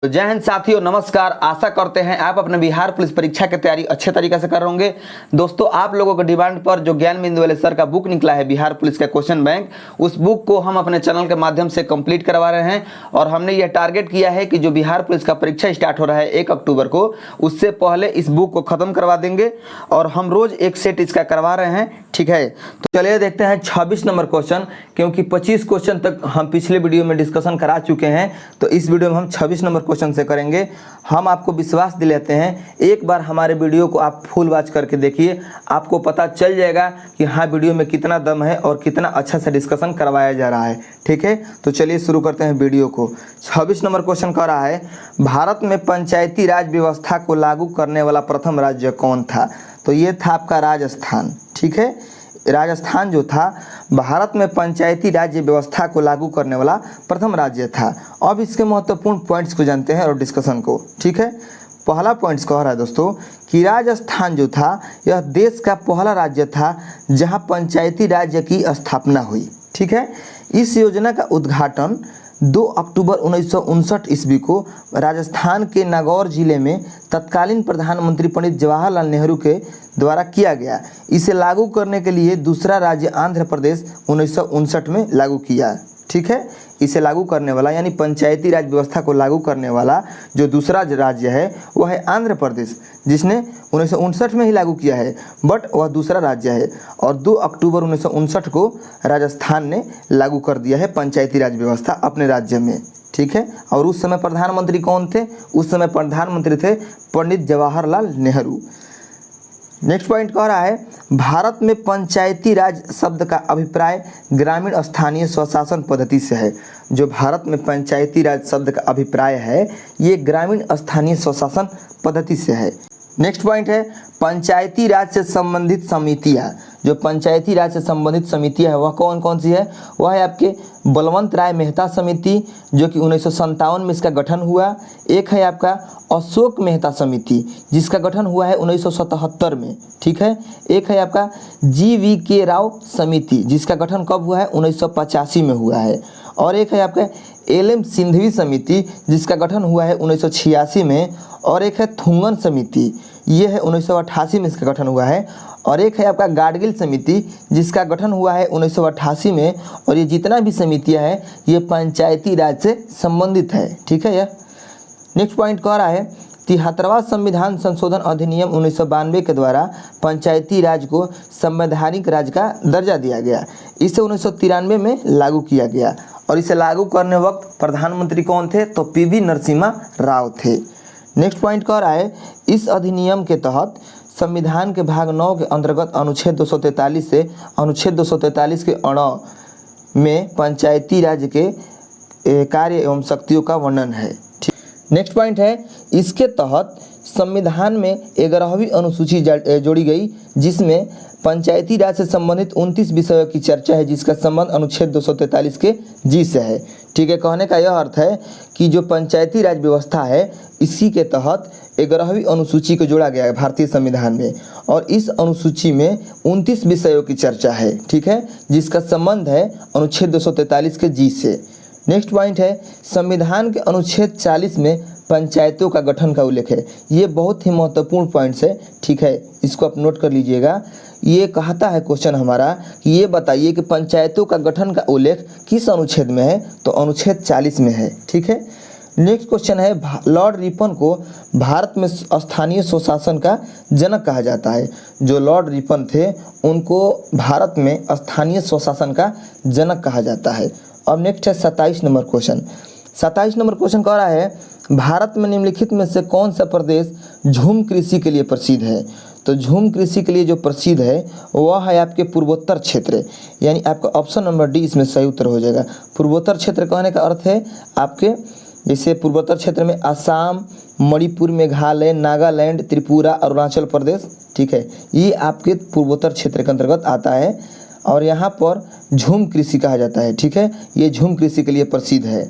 तो जय हिंद साथियों, नमस्कार। आशा करते हैं आप अपने बिहार पुलिस परीक्षा की तैयारी अच्छे तरीके से कर होंगे। दोस्तों, आप लोगों के डिमांड पर जो ज्ञान बिंदु वाले सर का बुक निकला है बिहार पुलिस का क्वेश्चन बैंक, उस बुक को हम अपने चैनल के माध्यम से कंप्लीट करवा रहे हैं। और हमने यह टारगेट किया है कि जो बिहार पुलिस का परीक्षा स्टार्ट हो रहा है 1 अक्टूबर को, उससे पहले इस बुक को खत्म करवा देंगे। और हम रोज एक सेट इसका करवा रहे हैं, ठीक है। तो चलिए देखते हैं 26 नंबर क्वेश्चन, क्योंकि 25 क्वेश्चन तक हम पिछले वीडियो में डिस्कशन करा चुके हैं, तो इस वीडियो में हम 26 नंबर क्वेश्चन से करेंगे। हम आपको विश्वास दिलाते हैं, एक बार हमारे वीडियो को आप फुल वॉच करके देखिए, आपको पता चल जाएगा कि हाँ वीडियो में कितना दम है और कितना अच्छा से डिस्कशन करवाया जा रहा है, ठीक है। तो चलिए शुरू करते हैं वीडियो को। 26 नंबर क्वेश्चन कह रहा है, भारत में पंचायती राज व्यवस्था को लागू करने वाला प्रथम राज्य कौन था? तो ये था आपका राजस्थान, ठीक है। राजस्थान जो था भारत में पंचायती राज्य व्यवस्था को लागू करने वाला प्रथम राज्य था। अब इसके महत्वपूर्ण पॉइंट्स को जानते हैं और डिस्कशन को, ठीक है। पहला पॉइंट्स कह रहा है दोस्तों कि राजस्थान जो था यह देश का पहला राज्य था जहां पंचायती राज्य की स्थापना हुई, ठीक है। इस योजना का उद्घाटन 2 अक्टूबर 1959 ईस्वी को राजस्थान के नागौर जिले में तत्कालीन प्रधानमंत्री पंडित जवाहरलाल नेहरू के द्वारा किया गया। इसे लागू करने के लिए दूसरा राज्य आंध्र प्रदेश 1959 में लागू किया, ठीक है। इसे लागू करने वाला यानी पंचायती राज व्यवस्था को लागू करने वाला जो दूसरा राज्य है वह है आंध्र प्रदेश, जिसने 1959 में ही लागू किया है, बट वह दूसरा राज्य है। और 2 अक्टूबर 1959 को राजस्थान ने लागू कर दिया है पंचायती राज व्यवस्था अपने राज्य में, ठीक है। और उस समय प्रधानमंत्री कौन थे? उस समय प्रधानमंत्री थे पंडित जवाहरलाल नेहरू। नेक्स्ट पॉइंट कह रहा है, भारत में पंचायती राज शब्द का अभिप्राय ग्रामीण स्थानीय स्वशासन पद्धति से है। जो भारत में पंचायती राज शब्द का अभिप्राय है ये ग्रामीण स्थानीय स्वशासन पद्धति से है। नेक्स्ट पॉइंट है, पंचायती राज से संबंधित समितियां। जो पंचायती राज से संबंधित समितियां है वह कौन कौन सी है? वह है आपके बलवंत राय मेहता समिति, जो कि 1957 में इसका गठन हुआ। एक है आपका अशोक मेहता समिति, जिसका गठन हुआ है 1977 में, ठीक है। एक है आपका GVK राव समिति, जिसका गठन कब हुआ है? 1985 में हुआ है। और एक है आपका LM सिंघवी समिति, जिसका गठन हुआ है 1986 में। और एक है थुंगन समिति, ये है 1988 में इसका गठन हुआ है। और एक है आपका गाडगिल समिति, जिसका गठन हुआ है 1988 में। और ये जितना भी समितियां हैं ये पंचायती राज से संबंधित है, ठीक है। यह नेक्स्ट पॉइंट कह रहा है, 73वां संविधान संशोधन अधिनियम 1992 के द्वारा पंचायती राज को संवैधानिक राज्य का दर्जा दिया गया। इसे 1993 में लागू किया गया। और इसे लागू करने वक्त प्रधानमंत्री कौन थे? तो PV नरसिम्हा राव थे। नेक्स्ट पॉइंट कह रहा है, इस अधिनियम के तहत संविधान के भाग 9 के अंतर्गत अनुच्छेद 243 से अनुच्छेद 243 के अण में पंचायती राज के कार्य एवं शक्तियों का वर्णन है। नेक्स्ट पॉइंट है, इसके तहत संविधान में 11वीं अनुसूची जोड़ी गई, जिसमें पंचायती राज से संबंधित 29 विषयों की चर्चा है, जिसका संबंध अनुच्छेद 243 के जी से है, ठीक है। कहने का यह अर्थ है कि जो पंचायती राज व्यवस्था है इसी के तहत 11वीं अनुसूची को जोड़ा गया है भारतीय संविधान में। और इस अनुसूची में 29 विषयों की चर्चा है, ठीक है, जिसका संबंध है अनुच्छेद 243 के जी से। नेक्स्ट पॉइंट है, संविधान के अनुच्छेद 40 में पंचायतों का गठन का उल्लेख है। ये बहुत ही महत्वपूर्ण पॉइंट्स है, ठीक है, इसको आप नोट कर लीजिएगा। ये कहता है क्वेश्चन हमारा कि ये बताइए कि पंचायतों का गठन का उल्लेख किस अनुच्छेद में है? तो अनुच्छेद 40 में है, ठीक है। नेक्स्ट क्वेश्चन है, लॉर्ड रिपन को भारत में स्थानीय स्वशासन का जनक कहा जाता है। जो लॉर्ड रिपन थे उनको भारत में स्थानीय स्वशासन का जनक कहा जाता है। अब नेक्स्ट है 27 नंबर क्वेश्चन। 27 नंबर क्वेश्चन कह रहा है, भारत में निम्नलिखित में से कौन सा प्रदेश झूम कृषि के लिए प्रसिद्ध है? तो झूम कृषि के लिए जो प्रसिद्ध है वह है आपके पूर्वोत्तर क्षेत्र, यानी आपका ऑप्शन नंबर डी इसमें सही उत्तर हो जाएगा। पूर्वोत्तर क्षेत्र कहने का अर्थ है आपके जैसे पूर्वोत्तर क्षेत्र में असम, मणिपुर, मेघालय, नागालैंड, त्रिपुरा, अरुणाचल प्रदेश, ठीक है, ये आपके पूर्वोत्तर क्षेत्र के अंतर्गत आता है। और यहाँ पर झूम कृषि कहा जाता है, ठीक है। ये झूम कृषि के लिए प्रसिद्ध है।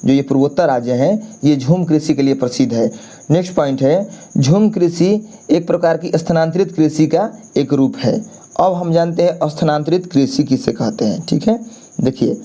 जो ये पूर्वोत्तर राज्य हैं ये झूम कृषि के लिए प्रसिद्ध है। नेक्स्ट पॉइंट है, झूम कृषि एक प्रकार की स्थानांतरित कृषि का एक रूप है। अब हम जानते हैं स्थानांतरित कृषि किसे कहते हैं, ठीक है। देखिए,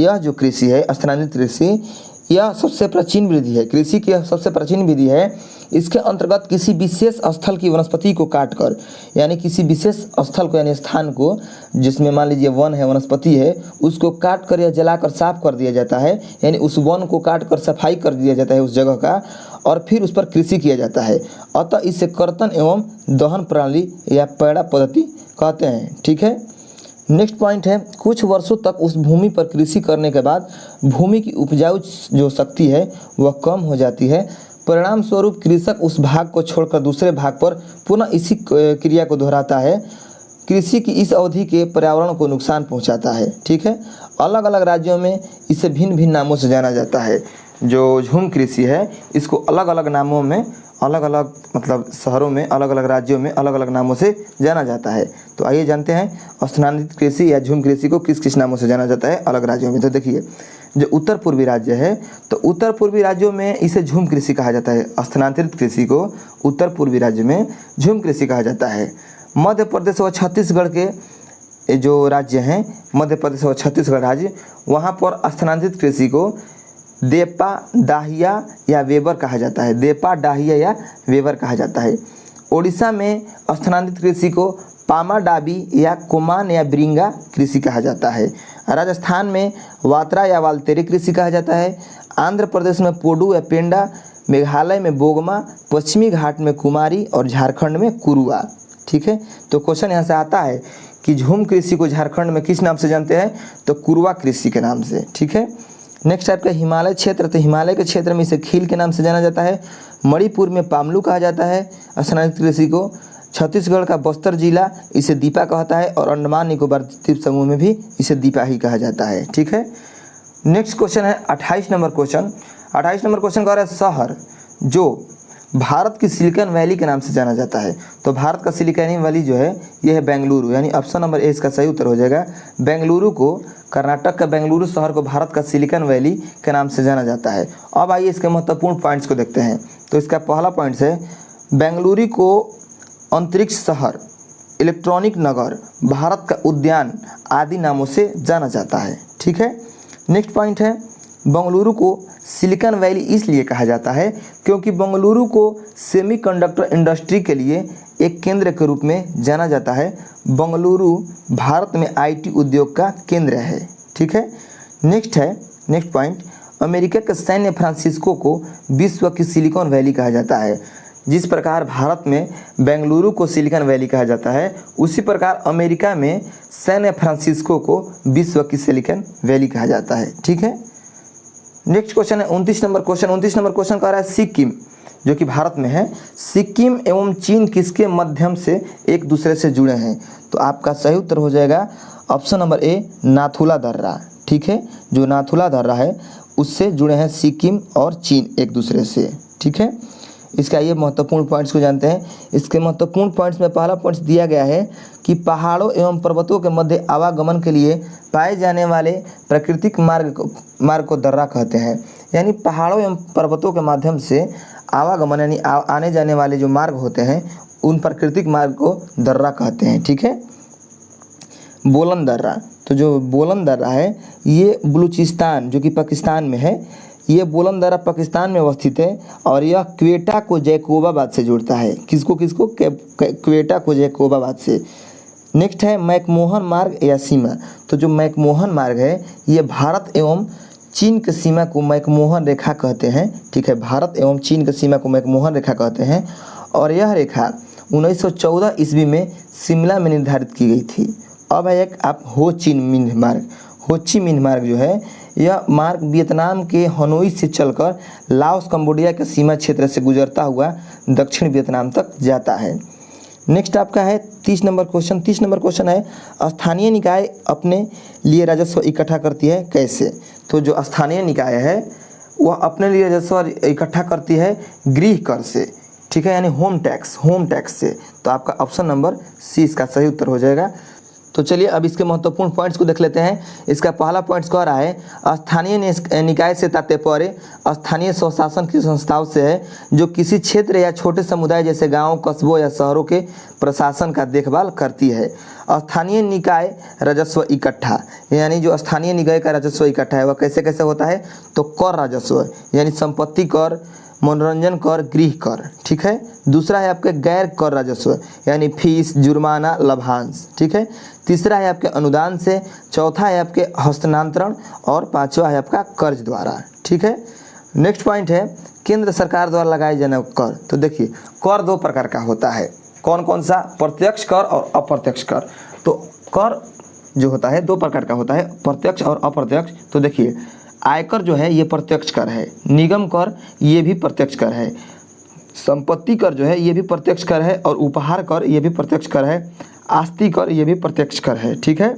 यह जो कृषि है स्थानांतरित कृषि, यह सबसे प्राचीन विधि है, कृषि की यह सबसे प्राचीन विधि है। इसके अंतर्गत किसी विशेष स्थल की वनस्पति को काटकर, यानी किसी विशेष स्थल को यानी स्थान को, जिसमें मान लीजिए वन है, वनस्पति है, उसको काट कर या जलाकर साफ कर दिया जाता है, यानी उस वन को काट कर सफाई कर दिया जाता है उस जगह का, और फिर उस पर कृषि किया जाता है। अतः इसे कर्तन एवं दहन प्रणाली या पैड़ा पद्धति कहते हैं। ठीक है, नेक्स्ट पॉइंट है, कुछ वर्षों तक उस भूमि पर कृषि करने के बाद भूमि की उपजाऊ जो शक्ति है वह कम हो जाती है। परिणाम स्वरूप कृषक उस भाग को छोड़कर दूसरे भाग पर पुनः इसी क्रिया को दोहराता है। कृषि की इस अवधि के पर्यावरण को नुकसान पहुंचाता है। ठीक है, अलग अलग राज्यों में इसे भिन्न भिन्न नामों से जाना जाता है। जो झूम कृषि है इसको अलग अलग नामों में, अलग अलग मतलब शहरों में, अलग अलग राज्यों में अलग अलग नामों से जाना जाता है। तो आइए जानते हैं स्थानांतरित कृषि या झूम कृषि को किस किस नामों से जाना जाता है अलग राज्यों में। तो देखिए, जो उत्तर पूर्वी राज्य है तो उत्तर पूर्वी राज्यों में इसे झूम कृषि कहा जाता है। स्थानांतरित कृषि को उत्तर पूर्वी राज्य में झूम कृषि कहा जाता है। मध्य प्रदेश व छत्तीसगढ़ के जो राज्य हैं, मध्य प्रदेश व छत्तीसगढ़ राज्य, वहाँ पर स्थानांतरित कृषि को देपा, डाहिया या वेबर कहा जाता है। देपा, डाहिया या वेबर कहा जाता है। ओडिशा में स्थानांतरित कृषि को पामा डाबी या कुमान या ब्रिंगा कृषि कहा जाता है। राजस्थान में वात्रा या वालतेरी कृषि कहा जाता है। आंध्र प्रदेश में पोडू या पेंडा, मेघालय में बोगमा, पश्चिमी घाट में कुमारी और झारखंड में कुरुआ। ठीक है, तो क्वेश्चन यहाँ से आता है कि झूम कृषि को झारखंड में किस नाम से जानते हैं, तो कुरुआ कृषि के नाम से। ठीक है, नेक्स्ट आपका हिमालय क्षेत्र, तो हिमालय के क्षेत्र में इसे खील के नाम से जाना जाता है। मणिपुर में पामलू कहा जाता है स्थानांतरित कृषि को। छत्तीसगढ़ का बस्तर जिला इसे दीपा कहता है और अंडमान निकोबार द्वीप समूह में भी इसे दीपा ही कहा जाता है। ठीक है, नेक्स्ट क्वेश्चन है 28 नंबर क्वेश्चन। 28 नंबर क्वेश्चन कह रहा है शहर जो भारत की सिलिकॉन वैली के नाम से जाना जाता है। तो भारत का सिलिकॉन वैली जो है यह है बेंगलुरु, यानी ऑप्शन नंबर ए इसका सही उत्तर हो जाएगा। बेंगलुरु को, कर्नाटक का बेंगलुरु शहर को भारत का सिलिकॉन वैली के नाम से जाना जाता है। अब आइए इसके महत्वपूर्ण पॉइंट्स को देखते हैं। तो इसका पहला पॉइंट है बेंगलुरु को अंतरिक्ष शहर, इलेक्ट्रॉनिक नगर, भारत का उद्यान आदि नामों से जाना जाता है। ठीक है, नेक्स्ट पॉइंट है बेंगलुरु को सिलिकॉन वैली इसलिए कहा जाता है क्योंकि बेंगलुरु को सेमीकंडक्टर इंडस्ट्री के लिए एक केंद्र के रूप में जाना जाता है। बेंगलुरु भारत में आईटी उद्योग का केंद्र है। ठीक है, नेक्स्ट पॉइंट, अमेरिका के सैन फ्रांसिस्को को विश्व की सिलिकॉन वैली कहा जाता है। जिस प्रकार भारत में बेंगलुरु को सिलिकॉन वैली कहा जाता है, उसी प्रकार अमेरिका में सैन फ्रांसिस्को को विश्व की सिलिकॉन वैली कहा जाता है। ठीक है, नेक्स्ट क्वेश्चन है 29 नंबर क्वेश्चन। 29 नंबर क्वेश्चन कह रहा है सिक्किम जो कि भारत में है, सिक्किम एवं चीन किसके माध्यम से एक दूसरे से जुड़े हैं। तो आपका सही उत्तर हो जाएगा ऑप्शन नंबर ए, नाथुला दर्रा। ठीक है, जो नाथुला दर्रा है उससे जुड़े हैं सिक्किम और चीन एक दूसरे से। ठीक है, इसका ये महत्वपूर्ण पॉइंट्स को जानते हैं। इसके महत्वपूर्ण पॉइंट्स में पहला पॉइंट्स दिया गया है कि पहाड़ों एवं पर्वतों के मध्य आवागमन के लिए पाए जाने वाले प्राकृतिक मार्ग को दर्रा कहते हैं। यानी पहाड़ों एवं पर्वतों के माध्यम से आवागमन यानी आने जाने वाले जो मार्ग होते हैं उन प्राकृतिक मार्ग को दर्रा कहते हैं। ठीक है, बोलन दर्रा, तो जो बोलन दर्रा है ये बलूचिस्तान जो कि पाकिस्तान में है, ये बोलन दर्रा पाकिस्तान में अवस्थित है और यह क्वेटा को जैकोबाबाद से जोड़ता है। किसको क्वेटा को जैकोबाबाद से। नेक्स्ट है मैकमोहन मार्ग या सीमा, तो जो मैकमोहन मार्ग है ये भारत एवं चीन की सीमा को मैकमोहन रेखा कहते हैं। ठीक है, भारत एवं चीन की सीमा को मैकमोहन रेखा कहते हैं और यह रेखा 1914 ईस्वी में शिमला में निर्धारित की गई थी। अब है एक आप हो ची मिन्ह मार्ग। हो ची मिन्ह मार्ग जो है यह मार्ग वियतनाम के हनोई से चलकर लाओस कंबोडिया के सीमा क्षेत्र से गुजरता हुआ दक्षिण वियतनाम तक जाता है। नेक्स्ट आपका है 30 नंबर क्वेश्चन। 30 नंबर क्वेश्चन है स्थानीय निकाय अपने लिए राजस्व इकट्ठा करती है कैसे। तो जो स्थानीय निकाय है वह अपने लिए राजस्व इकट्ठा करती है गृह कर से। ठीक है, यानी होम टैक्स से। तो आपका ऑप्शन नंबर सी इसका सही उत्तर हो जाएगा। तो चलिए अब इसके महत्वपूर्ण पॉइंट्स को देख लेते हैं। इसका पहला पॉइंट्स कह रहा है स्थानीय निकाय से तात्पर्य स्थानीय स्वशासन की संस्थाओं से है जो किसी क्षेत्र या छोटे समुदाय जैसे गाँव, कस्बों या शहरों के प्रशासन का देखभाल करती है। स्थानीय निकाय राजस्व इकट्ठा, यानी जो स्थानीय निकाय का राजस्व इकट्ठा है वह कैसे कैसे होता है, तो कर राजस्व यानी संपत्ति कर, मनोरंजन कर, गृह कर, ठीक है। दूसरा है आपके गैर कर राजस्व यानी फीस, जुर्माना, लाभांश, ठीक है। तीसरा है आपके अनुदान से, चौथा है आपके हस्तांतरण और पांचवा है आपका कर्ज द्वारा, ठीक है। नेक्स्ट पॉइंट है केंद्र सरकार द्वारा लगाए जाने कर। तो देखिए कर दो प्रकार का होता है, कौन कौन सा, प्रत्यक्ष कर और अप्रत्यक्ष कर। तो कर जो होता है दो प्रकार का होता है, प्रत्यक्ष और अप्रत्यक्ष। तो देखिए आयकर जो है ये प्रत्यक्ष कर है, निगम कर ये भी प्रत्यक्ष कर है, संपत्ति कर जो है ये भी प्रत्यक्ष कर है और उपहार कर ये भी प्रत्यक्ष कर है, आस्ति कर ये भी प्रत्यक्ष कर है, ठीक है।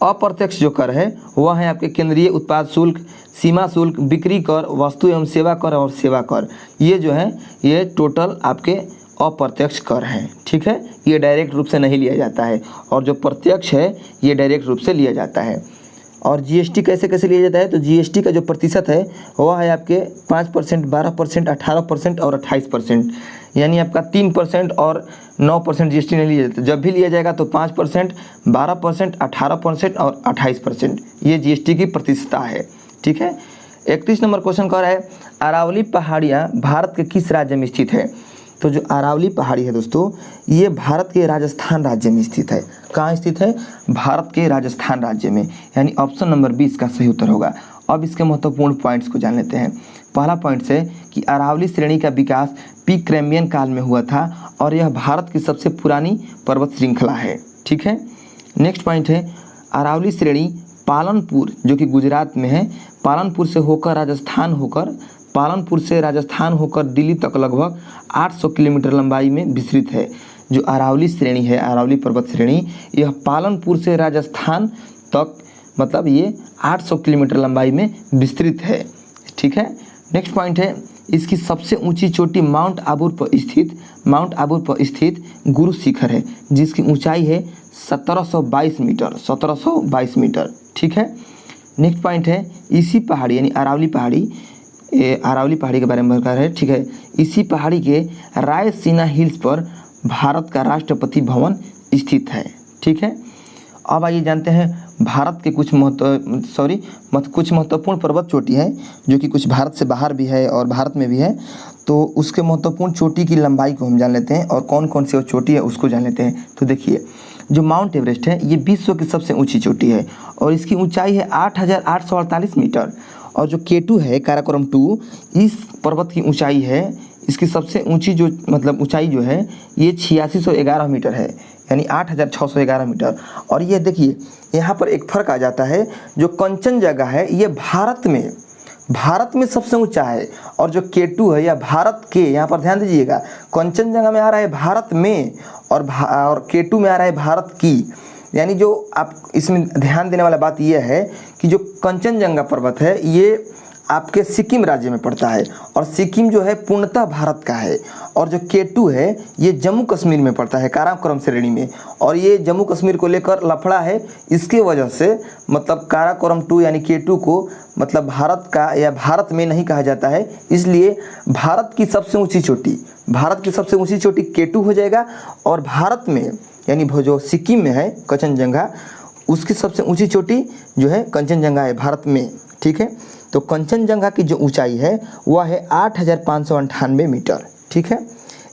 अप्रत्यक्ष जो कर है वह है आपके केंद्रीय उत्पाद शुल्क, सीमा शुल्क, बिक्री कर, वस्तु एवं सेवा कर और सेवा कर। ये जो है ये टोटल आपके अप्रत्यक्ष कर हैं, ठीक है। ये डायरेक्ट रूप से नहीं लिया जाता है और जो प्रत्यक्ष है ये डायरेक्ट रूप से लिया जाता है। और जीएसटी कैसे कैसे लिया जाता है, तो जीएसटी का जो प्रतिशत है वह है आपके 5%, 12%, 18% और 28%, यानी आपका 3% और 9% जीएसटी नहीं लिया जाता। जब भी लिया जाएगा तो 5%, 12%, 18% और 28% ये जीएसटी की प्रतिशतता है, ठीक है। 31 नंबर क्वेश्चन कह रहा है अरावली पहाड़ियाँ भारत के किस राज्य में स्थित है। तो जो अरावली पहाड़ी है दोस्तों ये भारत के राजस्थान राज्य में स्थित है। कहाँ स्थित है, भारत के राजस्थान राज्य में, यानी ऑप्शन नंबर 20 का सही उत्तर होगा। अब इसके महत्वपूर्ण पॉइंट्स को जान लेते हैं। पहला पॉइंट है कि अरावली श्रेणी का विकास प्री-कैम्ब्रियन काल में हुआ था और यह भारत की सबसे पुरानी पर्वत श्रृंखला है, ठीक है। नेक्स्ट पॉइंट है अरावली श्रेणी पालनपुर जो कि गुजरात में है, पालनपुर से राजस्थान होकर दिल्ली तक लगभग 800 किलोमीटर लंबाई में विस्तृत है। जो अरावली श्रेणी है, अरावली पर्वत श्रेणी, यह पालनपुर से राजस्थान तक मतलब ये 800 किलोमीटर लंबाई में विस्तृत है, ठीक है। नेक्स्ट पॉइंट है इसकी सबसे ऊंची चोटी माउंट आबू पर स्थित गुरु शिखर है जिसकी ऊंचाई है 1722 मीटर, ठीक है। नेक्स्ट पॉइंट है इसी पहाड़ी यानी अरावली पहाड़ी के बारे में बता रहे हैं, ठीक है। इसी पहाड़ी के रायसीना हिल्स पर भारत का राष्ट्रपति भवन स्थित है, ठीक है। अब आइए जानते हैं भारत के कुछ महत्वपूर्ण पर्वत चोटी है जो कि कुछ भारत से बाहर भी है और भारत में भी है। तो उसके महत्वपूर्ण चोटी की लंबाई को हम जान लेते हैं और कौन कौन सी वो चोटी है उसको जान लेते हैं। तो देखिए जो माउंट एवरेस्ट है ये विश्व की सबसे ऊंची चोटी है और इसकी ऊंचाई है 8,848 मीटर। और जो K2 है काराकोरम 2, इस पर्वत की ऊंचाई है, इसकी सबसे ऊंची जो मतलब ऊंचाई जो है ये 8611 मीटर है, यानी 8611 मीटर। और ये देखिए यहाँ पर एक फ़र्क आ जाता है, जो कंचनजंगा है ये भारत में सबसे ऊंचा है और जो K2 है या भारत के, यहाँ पर ध्यान दीजिएगा, कंचनजंगा में आ रहा है भारत में और K2 में आ रहा है भारत की। यानी जो आप इसमें ध्यान देने वाला बात यह है कि जो कंचनजंगा पर्वत है ये आपके सिक्किम राज्य में पड़ता है और सिक्किम जो है पूर्णतः भारत का है। और जो K2 है ये जम्मू कश्मीर में पड़ता है काराकोरम श्रेणी में, और ये जम्मू कश्मीर को लेकर लफड़ा है। इसके वजह से मतलब काराकोरम 2 यानी K2 को मतलब भारत का या भारत में नहीं कहा जाता है, इसलिए भारत की सबसे ऊंची चोटी K2 हो जाएगा। और भारत में यानी जो सिक्किम में है कंचनजंगा, उसकी सबसे ऊंची चोटी जो है कंचनजंगा है भारत में, ठीक है। तो कंचनजंगा की जो ऊंचाई है वह है 8,598 मीटर, ठीक है।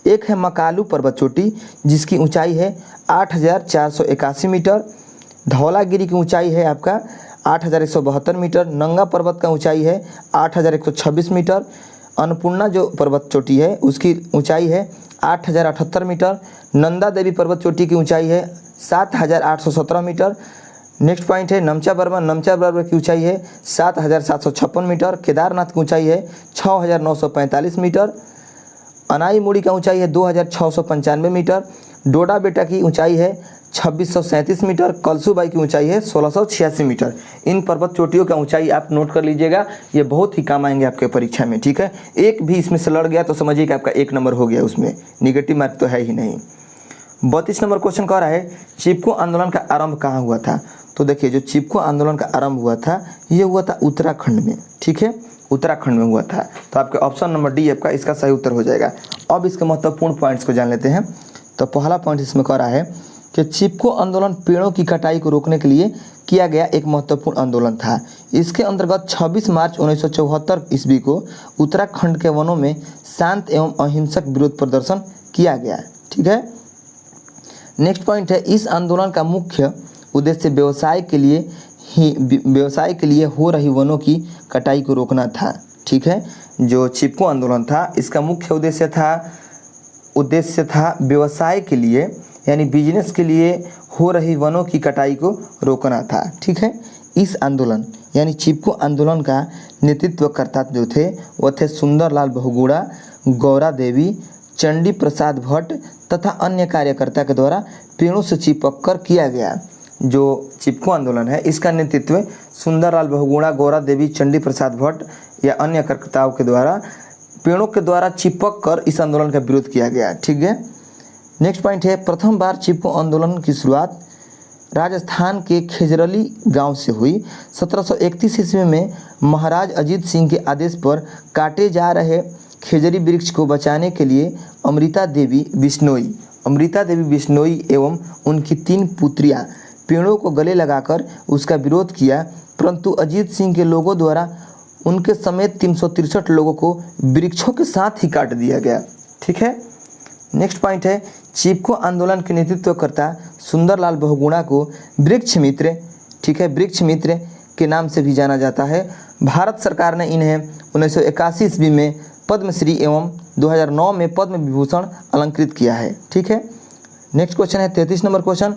एक है मकालू पर्वत चोटी जिसकी ऊंचाई है 8,481 मीटर। धौलागिरी की ऊंचाई है आपका 8,172 मीटर। नंगा पर्वत का ऊंचाई है 8,126 मीटर। अन्नपूर्णा जो पर्वत चोटी है उसकी ऊंचाई है 8,078 मीटर। नंदा देवी पर्वत चोटी की ऊंचाई है 7,817 मीटर। नेक्स्ट पॉइंट है नमचा बर्मा की ऊंचाई है 7,756 मीटर। केदारनाथ की ऊंचाई है 6,945 मीटर। अनाई मुड़ी का ऊंचाई है 2,695 मीटर। डोडा बेटा की ऊंचाई है 2,637 मीटर। कलसूबाई की ऊंचाई है 1,686 मीटर। इन पर्वत चोटियों का ऊंचाई आप नोट कर लीजिएगा, ये बहुत ही काम आएंगे आपके परीक्षा में, ठीक है। एक भी इसमें से लड़ गया तो समझिए कि आपका 1 नंबर हो गया, उसमें निगेटिव मार्क तो है ही नहीं। 32 नंबर क्वेश्चन कह रहा है चिपको आंदोलन का आरंभ कहाँ हुआ था। तो देखिए जो चिपको आंदोलन का आरंभ हुआ था ये हुआ था उत्तराखंड में, ठीक है, उत्तराखंड में हुआ था। तो आपके ऑप्शन नंबर डी आपका इसका सही उत्तर हो जाएगा। अब इसके महत्वपूर्ण पॉइंट्स को जान लेते हैं। तो पहला पॉइंट इसमें कह रहा है कि चिपको आंदोलन पेड़ों की कटाई को रोकने के लिए किया गया एक महत्वपूर्ण आंदोलन था। इसके अंतर्गत 26 मार्च 1974 ईस्वी को उत्तराखंड के वनों में शांत एवं अहिंसक विरोध प्रदर्शन किया गया, ठीक है। नेक्स्ट पॉइंट है इस आंदोलन का मुख्य उद्देश्य व्यवसाय के लिए हो रही वनों की कटाई को रोकना था, ठीक है। जो चिपको आंदोलन था इसका मुख्य उद्देश्य था व्यवसाय के लिए यानी बिजनेस के लिए हो रही वनों की कटाई को रोकना था, ठीक है। इस आंदोलन यानी चिपको आंदोलन का नेतृत्वकर्ता जो थे वह थे सुंदरलाल बहुगुणा, गौरा देवी, चंडी प्रसाद भट्ट तथा अन्य कार्यकर्ता के द्वारा पेड़ों से चिपक कर किया गया। जो चिपको आंदोलन है इसका नेतृत्व सुंदरलाल बहुगुणा, गौरा देवी, चंडी प्रसाद भट्ट या अन्य कार्यकर्ताओं के द्वारा पेड़ों के द्वारा चिपक कर इस आंदोलन का विरोध किया गया, ठीक है। नेक्स्ट पॉइंट है प्रथम बार चिपको आंदोलन की शुरुआत राजस्थान के खेजरली गांव से हुई। 1731 ईस्वी में महाराज अजीत सिंह के आदेश पर काटे जा रहे खेजरी वृक्ष को बचाने के लिए अमृता देवी बिश्नोई एवं उनकी 3 पुत्रियां पेड़ों को गले लगाकर उसका विरोध किया, परंतु अजीत सिंह के लोगों द्वारा उनके समेत 363 लोगों को वृक्षों के साथ ही काट दिया गया, ठीक है। नेक्स्ट पॉइंट है चिपको आंदोलन के नेतृत्वकर्ता सुंदरलाल बहुगुणा को वृक्ष मित्र, ठीक है, वृक्ष मित्र के नाम से भी जाना जाता है। भारत सरकार ने इन्हें 1981 ईस्वी में पद्मश्री एवं 2009 में पद्म विभूषण अलंकृत किया है, ठीक है। नेक्स्ट क्वेश्चन है 33 नंबर क्वेश्चन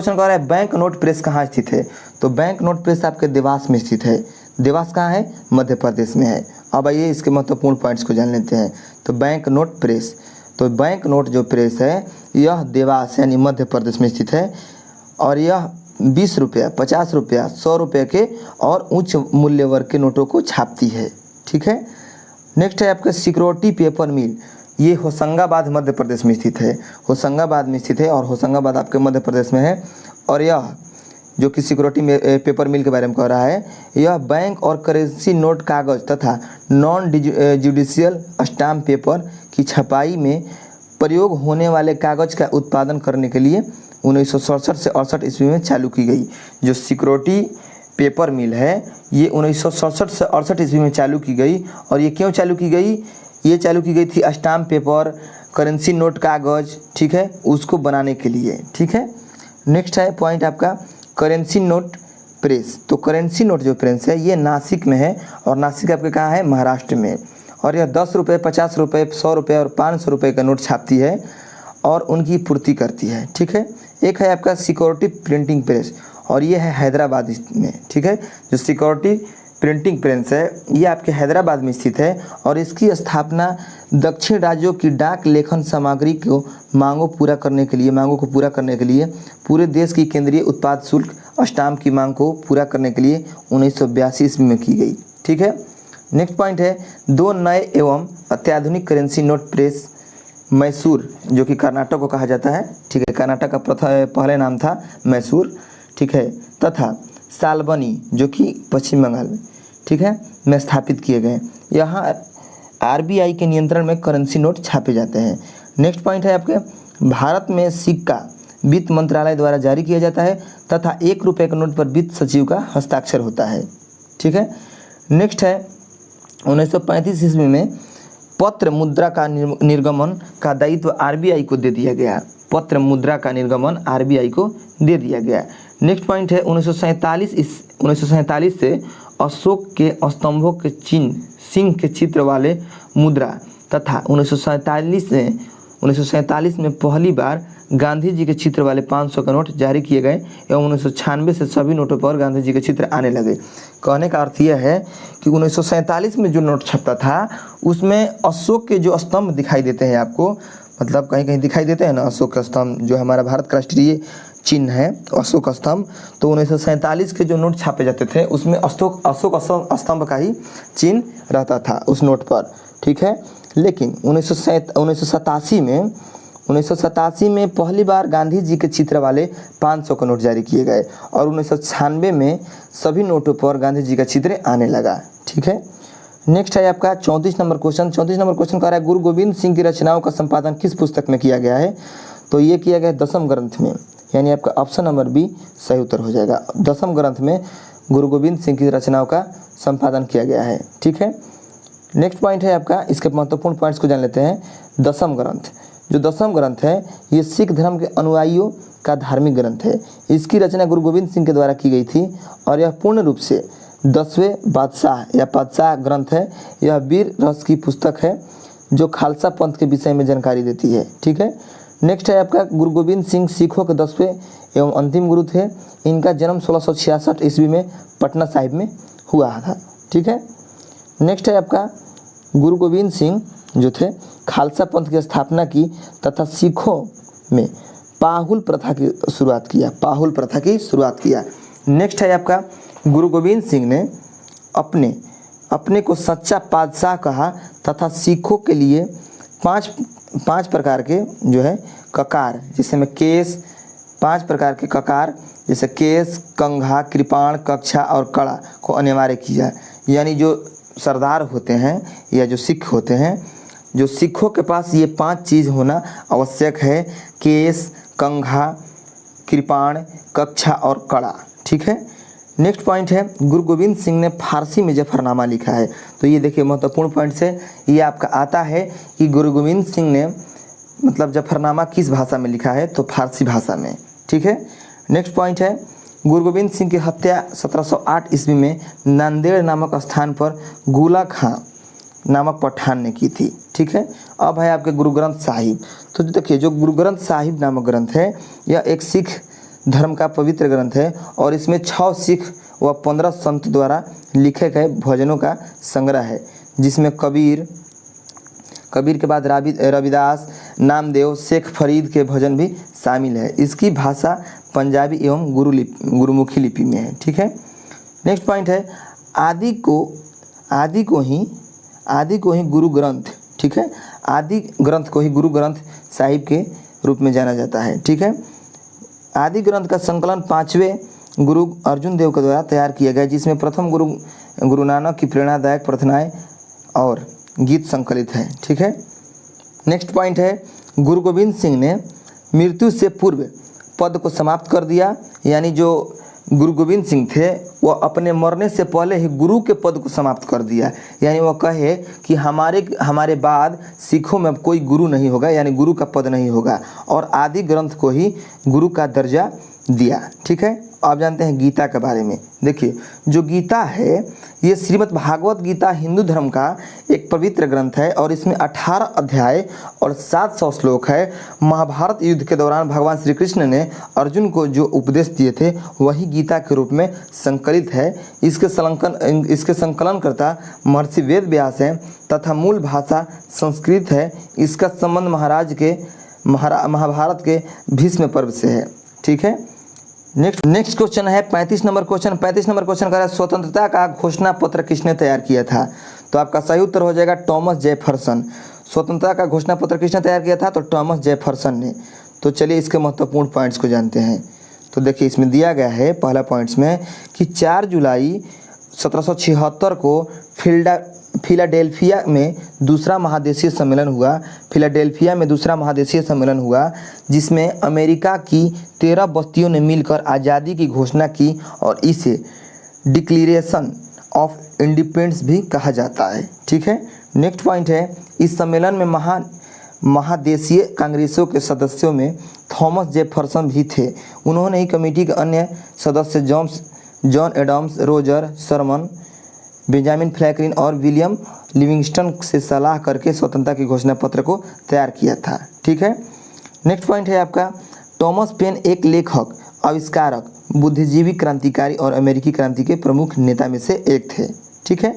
कह रहा है बैंक नोट प्रेस कहाँ स्थित है। तो बैंक नोट प्रेस आपके देवास में स्थित है। देवास कहाँ है? मध्य प्रदेश में है। अब आइए इसके महत्वपूर्ण पॉइंट्स को जान लेते हैं। तो बैंक नोट प्रेस, तो बैंक नोट जो प्रेस है यह देवास यानी मध्य प्रदेश में स्थित है और यह 20 रुपया, 50 रुपया, 100 रुपये के और उच्च मूल्य वर्ग के नोटों को छापती है, ठीक है। नेक्स्ट है आपका सिक्योरिटी पेपर मिल, ये होशंगाबाद मध्य प्रदेश में स्थित है। होशंगाबाद में स्थित है और होशंगाबाद आपके मध्य प्रदेश में है। और यह जो कि सिक्योरिटी पेपर मिल के बारे में कह रहा है, यह बैंक और करेंसी नोट कागज़ तथा नॉन जुडिशियल स्टाम्प पेपर की छपाई में प्रयोग होने वाले कागज़ का उत्पादन करने के लिए 1967 से 68 ईस्वी में चालू की गई। जो सिक्योरिटी पेपर मिल है ये 1967 से 68 ईस्वी में चालू की गई। और ये क्यों चालू की गई? ये चालू की गई थी स्टाम्प पेपर, करेंसी नोट कागज़, ठीक है, उसको बनाने के लिए, ठीक है। नेक्स्ट है पॉइंट आपका करेंसी नोट प्रेस। तो करेंसी नोट जो प्रेस है ये नासिक में है और नासिक आपके कहाँ है? महाराष्ट्र में। और यह 10 रुपये, 50 रुपये, 100 रुपये और 500 रुपये का नोट छापती है और उनकी पूर्ति करती है, ठीक है। एक है आपका सिक्योरिटी प्रिंटिंग प्रेस और ये है हैदराबाद में, ठीक है। जो सिक्योरिटी प्रिंटिंग प्रेस है ये आपके हैदराबाद में स्थित है और इसकी स्थापना दक्षिण राज्यों की डाक लेखन सामग्री को मांगों को पूरा करने के लिए पूरे देश की केंद्रीय उत्पाद शुल्क स्टाम्प की मांग को पूरा करने के लिए 1982 ईस्वी में की गई, ठीक है। नेक्स्ट पॉइंट है 2 नए एवं अत्याधुनिक करेंसी नोट प्रेस मैसूर, जो कि कर्नाटक को कहा जाता है, ठीक है। कर्नाटक का पहले नाम था मैसूर, ठीक है, तथा सालबनी जो कि पश्चिम बंगाल में, ठीक है, में स्थापित किए गए। यहाँ आरबीआई के नियंत्रण में करेंसी नोट छापे जाते हैं। नेक्स्ट पॉइंट है आपके भारत में सिक्का वित्त मंत्रालय द्वारा जारी किया जाता है तथा 1 रुपये के नोट पर वित्त सचिव का हस्ताक्षर होता है, ठीक है। नेक्स्ट है 1935 ईस्वी में पत्र मुद्रा का निर्गमन का दायित्व आरबीआई को दे दिया गया। पत्र मुद्रा का निर्गमन आरबीआई को दे दिया गया। नेक्स्ट पॉइंट है 1947 से अशोक के स्तंभों के चिन्ह सिंह के चित्र वाले मुद्रा तथा 1947 में पहली बार गांधी जी के चित्र वाले 500 का नोट जारी किए गए एवं 1996 से सभी नोटों पर गांधी जी के चित्र आने लगे। कहने का अर्थ यह है कि 1947 में जो नोट छपता था उसमें अशोक के जो स्तंभ दिखाई देते हैं आपको, मतलब कहीं कहीं दिखाई देते हैं ना अशोक का स्तंभ, जो हमारा भारत का राष्ट्रीय चिन्ह है अशोक स्तंभ। तो 1947 के जो नोट छापे जाते थे उसमें अशोक स्तंभ का ही चिन्ह रहता था उस नोट पर, ठीक है। लेकिन 1987 1987 में पहली बार गांधी जी के चित्र वाले 500 के नोट जारी किए गए और 1996 में सभी नोटों पर गांधी जी का चित्र आने लगा। ठीक है, नेक्स्ट है आपका 34 नंबर क्वेश्चन। 34 नंबर क्वेश्चन कह रहा है गुरु गोविंद सिंह की रचनाओं का संपादन किस पुस्तक में किया गया है? तो ये किया गया दसम ग्रंथ में, यानी आपका ऑप्शन नंबर बी सही उत्तर हो जाएगा। दसम ग्रंथ में गुरु गोविंद सिंह की रचनाओं का संपादन किया गया है। ठीक है, नेक्स्ट पॉइंट है आपका, इसके महत्वपूर्ण पॉइंट्स को जान लेते हैं। दसम ग्रंथ, जो दसम ग्रंथ है ये सिख धर्म के अनुयायियों का धार्मिक ग्रंथ है। इसकी रचना गुरु गोविंद सिंह के द्वारा की गई थी और यह पूर्ण रूप से 10वें बादशाह या पातशाह ग्रंथ है। यह वीर रस की पुस्तक है जो खालसा पंथ के विषय में जानकारी देती है। ठीक है, नेक्स्ट है आपका गुरु गोविंद सिंह सिखों के 10वें एवं अंतिम गुरु थे। इनका जन्म 1666 ईस्वी में पटना साहिब में हुआ था। ठीक है, नेक्स्ट है आपका गुरु गोविंद सिंह जो थे खालसा पंथ की स्थापना की तथा सिखों में पाहुल प्रथा की शुरुआत किया। पाहुल प्रथा की शुरुआत किया। नेक्स्ट है आपका गुरु गोविंद सिंह ने अपने को सच्चा पातशाह कहा तथा सिखों के लिए पांच प्रकार के जो है ककार, जिसमें केस, 5 प्रकार के ककार जैसे केस, कंघा, कृपाण, कक्षा और कड़ा को अनिवार्य किया। यानी जो सरदार होते हैं या जो सिख होते हैं, जो सिखों के पास ये 5 चीज़ होना आवश्यक है, केस, कंघा, कृपाण, कक्षा और कड़ा। ठीक है, नेक्स्ट पॉइंट है गुरु गोविंद सिंह ने फारसी में जफरनामा लिखा है। तो ये देखिए महत्वपूर्ण पॉइंट से ये आपका आता है कि गुरु गोविंद सिंह ने मतलब जफरनामा किस भाषा में लिखा है? तो फारसी भाषा में। ठीक है, नेक्स्ट पॉइंट है गुरु गोविंद सिंह की हत्या 1708 ईस्वी में नांदेड़ नामक स्थान पर गुला खां नामक पठान ने की थी। ठीक है, अब है आपके गुरु ग्रंथ साहिब। तो देखिए जो गुरु ग्रंथ साहिब नामक ग्रंथ है यह एक सिख धर्म का पवित्र ग्रंथ है और इसमें 6 सिख व 15 संत द्वारा लिखे गए भजनों का संग्रह है, जिसमें कबीर के बाद रविदास, नामदेव, शेख फरीद के भजन भी शामिल है। इसकी भाषा पंजाबी एवं गुरुमुखी लिपि में है। ठीक है, नेक्स्ट पॉइंट है आदि को ही गुरु ग्रंथ, ठीक है, आदि ग्रंथ को ही गुरु ग्रंथ साहिब के रूप में जाना जाता है। ठीक है, आदि ग्रंथ का संकलन 5वें गुरु अर्जुन देव के द्वारा तैयार किया गया, जिसमें प्रथम गुरु नानक की प्रेरणादायक प्रार्थनाएं और गीत संकलित हैं। ठीक है, नेक्स्ट पॉइंट है गुरु गोविंद सिंह ने मृत्यु से पूर्व पद को समाप्त कर दिया। यानी जो गुरु गोविंद सिंह थे वो अपने मरने से पहले ही गुरु के पद को समाप्त कर दिया। यानी वो कहे कि हमारे बाद सिखों में अब कोई गुरु नहीं होगा, यानी गुरु का पद नहीं होगा, और आदि ग्रंथ को ही गुरु का दर्जा दिया। ठीक है, आप जानते हैं गीता के बारे में। देखिए जो गीता है ये श्रीमद् भागवत गीता हिंदू धर्म का एक पवित्र ग्रंथ है और इसमें 18 अध्याय और 700 श्लोक है। महाभारत युद्ध के दौरान भगवान श्री कृष्ण ने अर्जुन को जो उपदेश दिए थे वही गीता के रूप में संकलित है। इसके संकलनकर्ता महर्षि वेद व्यास हैं तथा मूल भाषा संस्कृत है। इसका संबंध महाभारत के भीष्म पर्व से है। ठीक है, नेक्स्ट क्वेश्चन है 35 नंबर क्वेश्चन। 35 नंबर क्वेश्चन का स्वतंत्रता का घोषणा पत्र किसने तैयार किया था? तो आपका सही उत्तर हो जाएगा टॉमस जेफरसन। स्वतंत्रता का घोषणा पत्र किसने तैयार किया था? तो टॉमस जेफरसन ने। तो चलिए इसके महत्वपूर्ण पॉइंट्स को जानते हैं। तो देखिए इसमें दिया गया है पहला पॉइंट्स में कि 4 जुलाई 1776 को फिलाडेल्फिया में दूसरा महादेशीय सम्मेलन हुआ। जिसमें अमेरिका की 13 बस्तियों ने मिलकर आज़ादी की घोषणा की और इसे डिक्लेरेशन ऑफ इंडिपेंडेंस भी कहा जाता है। ठीक है, नेक्स्ट पॉइंट है इस सम्मेलन में महादेशीय कांग्रेसों के सदस्यों में थॉमस जेफरसन भी थे। उन्होंने ही कमेटी के अन्य सदस्य John Adams, Roger Sherman, Benjamin Franklin और विलियम लिविंगस्टन से सलाह करके स्वतंत्रता की घोषणा पत्र को तैयार किया था। ठीक है, नेक्स्ट पॉइंट है आपका टॉमस पेन एक लेखक, आविष्कारक, बुद्धिजीवी, क्रांतिकारी और अमेरिकी क्रांति के प्रमुख नेता में से एक थे। ठीक है,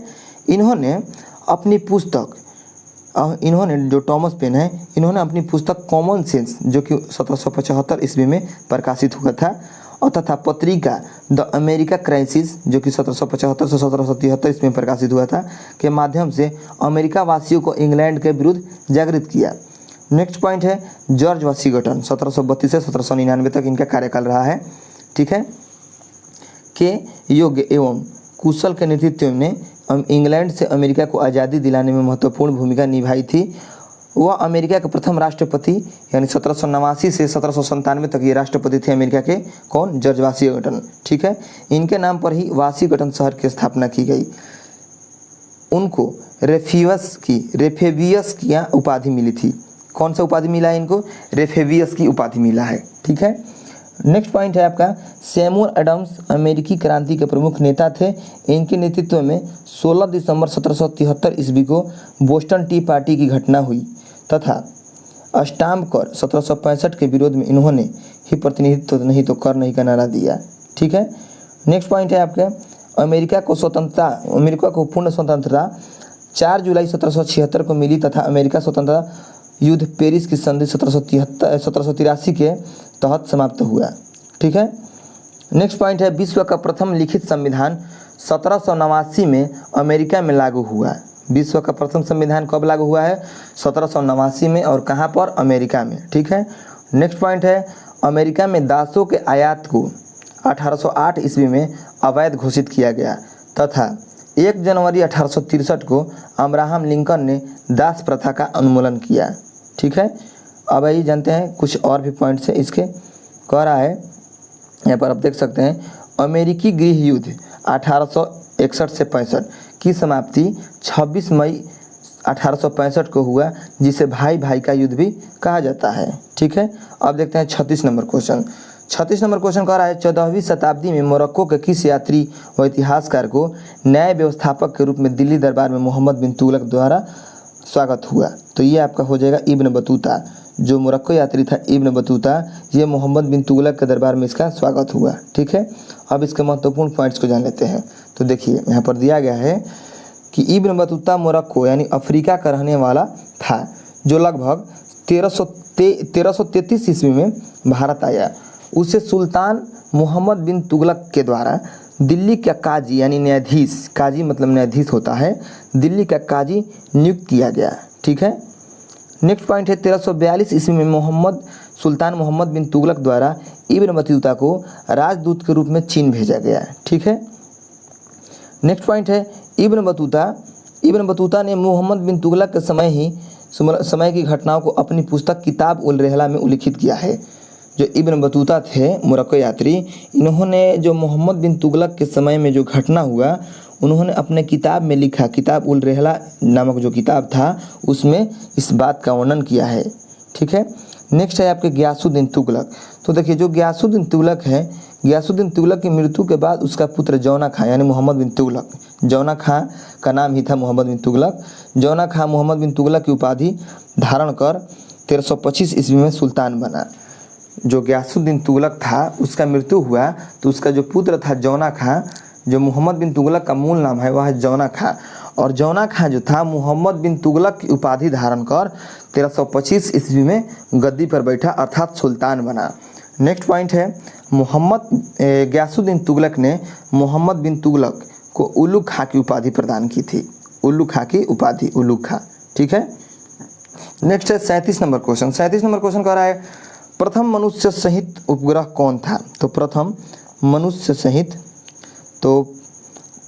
इन्होंने जो टॉमस पेन है इन्होंने अपनी पुस्तक कॉमन सेंस जो कि 1775 ईस्वी में प्रकाशित हुआ था और तथा पत्रिका द अमेरिका क्राइसिस जो कि 1775 से 1777 ईस्वी में प्रकाशित हुआ था के माध्यम से अमेरिका वासियों को इंग्लैंड के विरुद्ध जागृत किया। नेक्स्ट पॉइंट है जॉर्ज वाशिंगटन, 1732 से 1799 तक इनका कार्यकाल रहा है। ठीक है, के योग्य एवं कुशल के नेतृत्व में इंग्लैंड से अमेरिका को आज़ादी दिलाने में महत्वपूर्ण भूमिका निभाई थी। वह अमेरिका के प्रथम राष्ट्रपति यानी 1789 से 1797 तक ये राष्ट्रपति थे अमेरिका के। कौन? George Washington. ठीक है, इनके नाम पर ही वाशिंगटन शहर की स्थापना की गई। उनको रेफेबियस की उपाधि मिली थी। कौन सा उपाधि मिला है इनको? रेफेबियस की उपाधि मिला है। ठीक है, नेक्स्ट पॉइंट है आपका सैमुअल एडम्स अमेरिकी क्रांति के प्रमुख नेता थे। इनके नेतृत्व में 16 दिसंबर 1773 ईस्वी को बोस्टन टी पार्टी की घटना हुई तथा स्टाम्प कर 1765 के विरोध में इन्होंने ही प्रतिनिधित्व नहीं तो कर नहीं का नारा दिया। ठीक है, नेक्स्ट पॉइंट है आपके अमेरिका को पूर्ण स्वतंत्रता 4 जुलाई 1776 को मिली तथा अमेरिका स्वतंत्रता युद्ध पेरिस की संधि 1783 के तहत समाप्त हुआ। ठीक है, नेक्स्ट पॉइंट है विश्व का प्रथम लिखित संविधान 1789 में अमेरिका में लागू हुआ। विश्व का प्रथम संविधान कब लागू हुआ है? 1789 में। और कहाँ पर? अमेरिका में। ठीक है, नेक्स्ट पॉइंट है अमेरिका में दासों के आयात को 1808 ईस्वी में अवैध घोषित किया गया तथा 1 जनवरी 1863 को अब्राहम लिंकन ने दास प्रथा का उन्मूलन किया। ठीक है, अब आइए जानते हैं कुछ और भी पॉइंट्स है इसके। कह रहा है यहाँ पर आप देख सकते हैं अमेरिकी गृह युद्ध 1861 से 65 की समाप्ति 26 मई 1865 को हुआ, जिसे भाई भाई का युद्ध भी कहा जाता है। ठीक है, अब देखते हैं 36 नंबर क्वेश्चन। 36 नंबर क्वेश्चन कह रहा है 14वीं शताब्दी में मोरक्को के किस यात्री व इतिहासकार को न्याय व्यवस्थापक के रूप में दिल्ली दरबार में मोहम्मद बिन तुगलक द्वारा स्वागत हुआ? तो ये आपका हो जाएगा इब्न बतूता। जो मोरक्को यात्री था इब्न बतूता, ये मोहम्मद बिन तुगलक के दरबार में इसका स्वागत हुआ। ठीक है, अब इसके महत्वपूर्ण पॉइंट्स को जान लेते हैं। तो देखिए यहाँ पर दिया गया है कि इब्न बतूता मोरक्को यानी अफ्रीका का रहने वाला था, जो लगभग 1333 ईस्वी में भारत आया। उसे सुल्तान मोहम्मद बिन तुगलक के द्वारा दिल्ली का काजी यानी न्यायाधीश, काजी मतलब न्यायाधीश होता है, दिल्ली का काजी नियुक्त किया गया। ठीक है, नेक्स्ट पॉइंट है 1342 ईस्वी में सुल्तान मोहम्मद बिन तुगलक द्वारा इब्न बतूता को राजदूत के रूप में चीन भेजा गया। ठीक है, नेक्स्ट पॉइंट है इब्न बतूता ने मोहम्मद बिन तुगलक के समय की घटनाओं को अपनी पुस्तक किताब उल रहला में उल्लिखित किया है। जो इब्न बतूता थे मोरक्को यात्री, इन्होंने जो मोहम्मद बिन तुगलक के समय में जो घटना हुआ उन्होंने अपने किताब में लिखा, किताब उल रहला नामक जो किताब था उसमें इस बात का वर्णन किया है। ठीक है, नेक्स्ट है आपके गियासुद्दीन तुगलक। तो देखिए जो गियासुद्दीन तुगलक है, गियासुद्दीन तुगलक की मृत्यु के बाद उसका पुत्र जौना खां यानी मोहम्मद बिन तुगलक, जौना खां का नाम ही था मोहम्मद बिन तुगलक, जौना खां मोहम्मद बिन तुगलक की उपाधि धारण कर 1325 ईस्वी में सुल्तान बना। जो गियासुद्दीन तुगलक था उसका मृत्यु हुआ तो उसका जो पुत्र था जौना खां, जो मोहम्मद बिन तुगलक का मूल नाम है वह है जौना खां, और जौना खां जो था मोहम्मद बिन तुगलक की उपाधि धारण कर 1325 ईस्वी में गद्दी पर बैठा अर्थात सुल्तान बना। नेक्स्ट पॉइंट है गियासुद्दीन तुगलक ने मोहम्मद बिन तुगलक को उलुग खां की उपाधि प्रदान की थी। उलुग खां की उपाधि, उलुग खां। ठीक है, नेक्स्ट है 37 नंबर क्वेश्चन। 37 नंबर क्वेश्चन कह रहा है प्रथम मनुष्य सहित उपग्रह कौन था? तो प्रथम मनुष्य सहित तो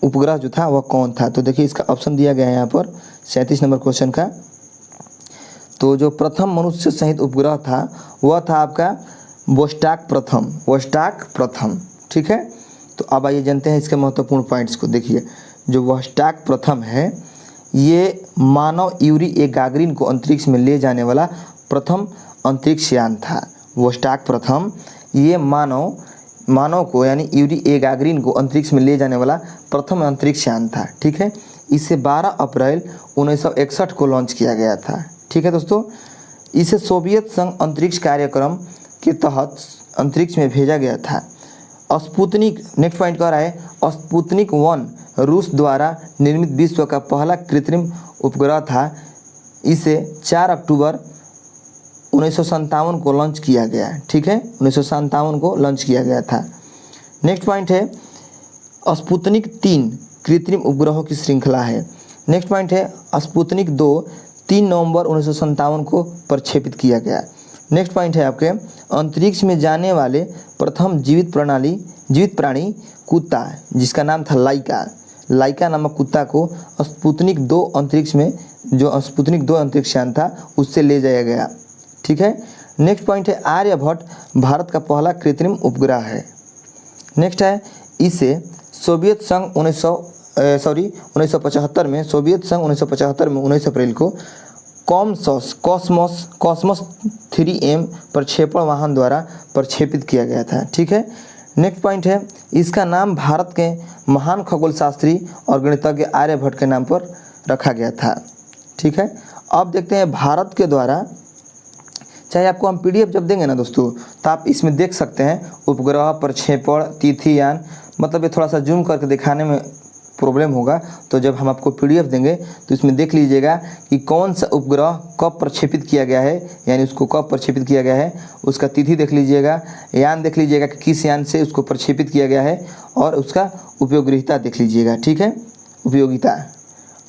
उपग्रह जो था वह कौन था? तो देखिए इसका ऑप्शन दिया गया है यहाँ पर 37 नंबर क्वेश्चन का। तो जो प्रथम मनुष्य सहित उपग्रह था वह था आपका वोस्टाक प्रथम। ठीक है, तो अब आइए जानते हैं इसके महत्वपूर्ण पॉइंट्स को। देखिए जो वोस्टाक प्रथम है ये मानव यूरी गागरिन को अंतरिक्ष में ले जाने वाला प्रथम अंतरिक्ष यान था। वोस्टाक प्रथम ये मानव को यानी यूरी गागरिन को अंतरिक्ष में ले जाने वाला प्रथम अंतरिक्ष यान था। ठीक है, इसे 12 अप्रैल 1961 को लॉन्च किया गया था। ठीक है दोस्तों, इसे सोवियत संघ अंतरिक्ष कार्यक्रम के तहत अंतरिक्ष में भेजा गया था। स्पुतनिक, नेक्स्ट पॉइंट कह रहा है स्पुतनिक 1 रूस द्वारा निर्मित विश्व का पहला कृत्रिम उपग्रह था। इसे 4 अक्टूबर 1957 को लॉन्च किया गया। ठीक है, 1957 को लॉन्च किया गया था। नेक्स्ट पॉइंट है स्पुतनिक 3 कृत्रिम उपग्रहों की श्रृंखला है। नेक्स्ट पॉइंट है स्पुतनिक 2 3 नवंबर 1957 को प्रक्षेपित किया गया। नेक्स्ट पॉइंट है आपके, अंतरिक्ष में जाने वाले प्रथम जीवित प्राणी कुत्ता, जिसका नाम था लाइका नामक कुत्ता को स्पुतनिक 2 अंतरिक्ष में, जो स्पुतनिक 2 अंतरिक्ष यान था उससे ले जाया गया। ठीक है। नेक्स्ट पॉइंट है, आर्यभट्ट भारत का पहला कृत्रिम उपग्रह है। नेक्स्ट है, इसे सोवियत संघ 1975 में 19 अप्रैल को कॉस्मोस 3M प्रक्षेपण वाहन द्वारा प्रक्षेपित किया गया था। ठीक है। नेक्स्ट पॉइंट है, इसका नाम भारत के महान खगोल शास्त्री और गणितज्ञ आर्यभट्ट के नाम पर रखा गया था। ठीक है। अब देखते हैं भारत के द्वारा, चाहे आपको हम PDF जब देंगे ना दोस्तों, तो आप इसमें देख सकते हैं उपग्रह, प्रक्षेपण, तिथियान, मतलब ये थोड़ा सा जूम करके दिखाने में प्रॉब्लम होगा, तो जब हम आपको PDF देंगे तो इसमें देख लीजिएगा कि कौन सा उपग्रह कब प्रक्षेपित किया गया है, यानी उसको कब प्रक्षेपित किया गया है, उसका तिथि देख लीजिएगा, यान देख लीजिएगा कि किस यान से उसको प्रक्षेपित किया गया है, और उसका उपयोगिता देख लीजिएगा। ठीक है, उपयोगिता।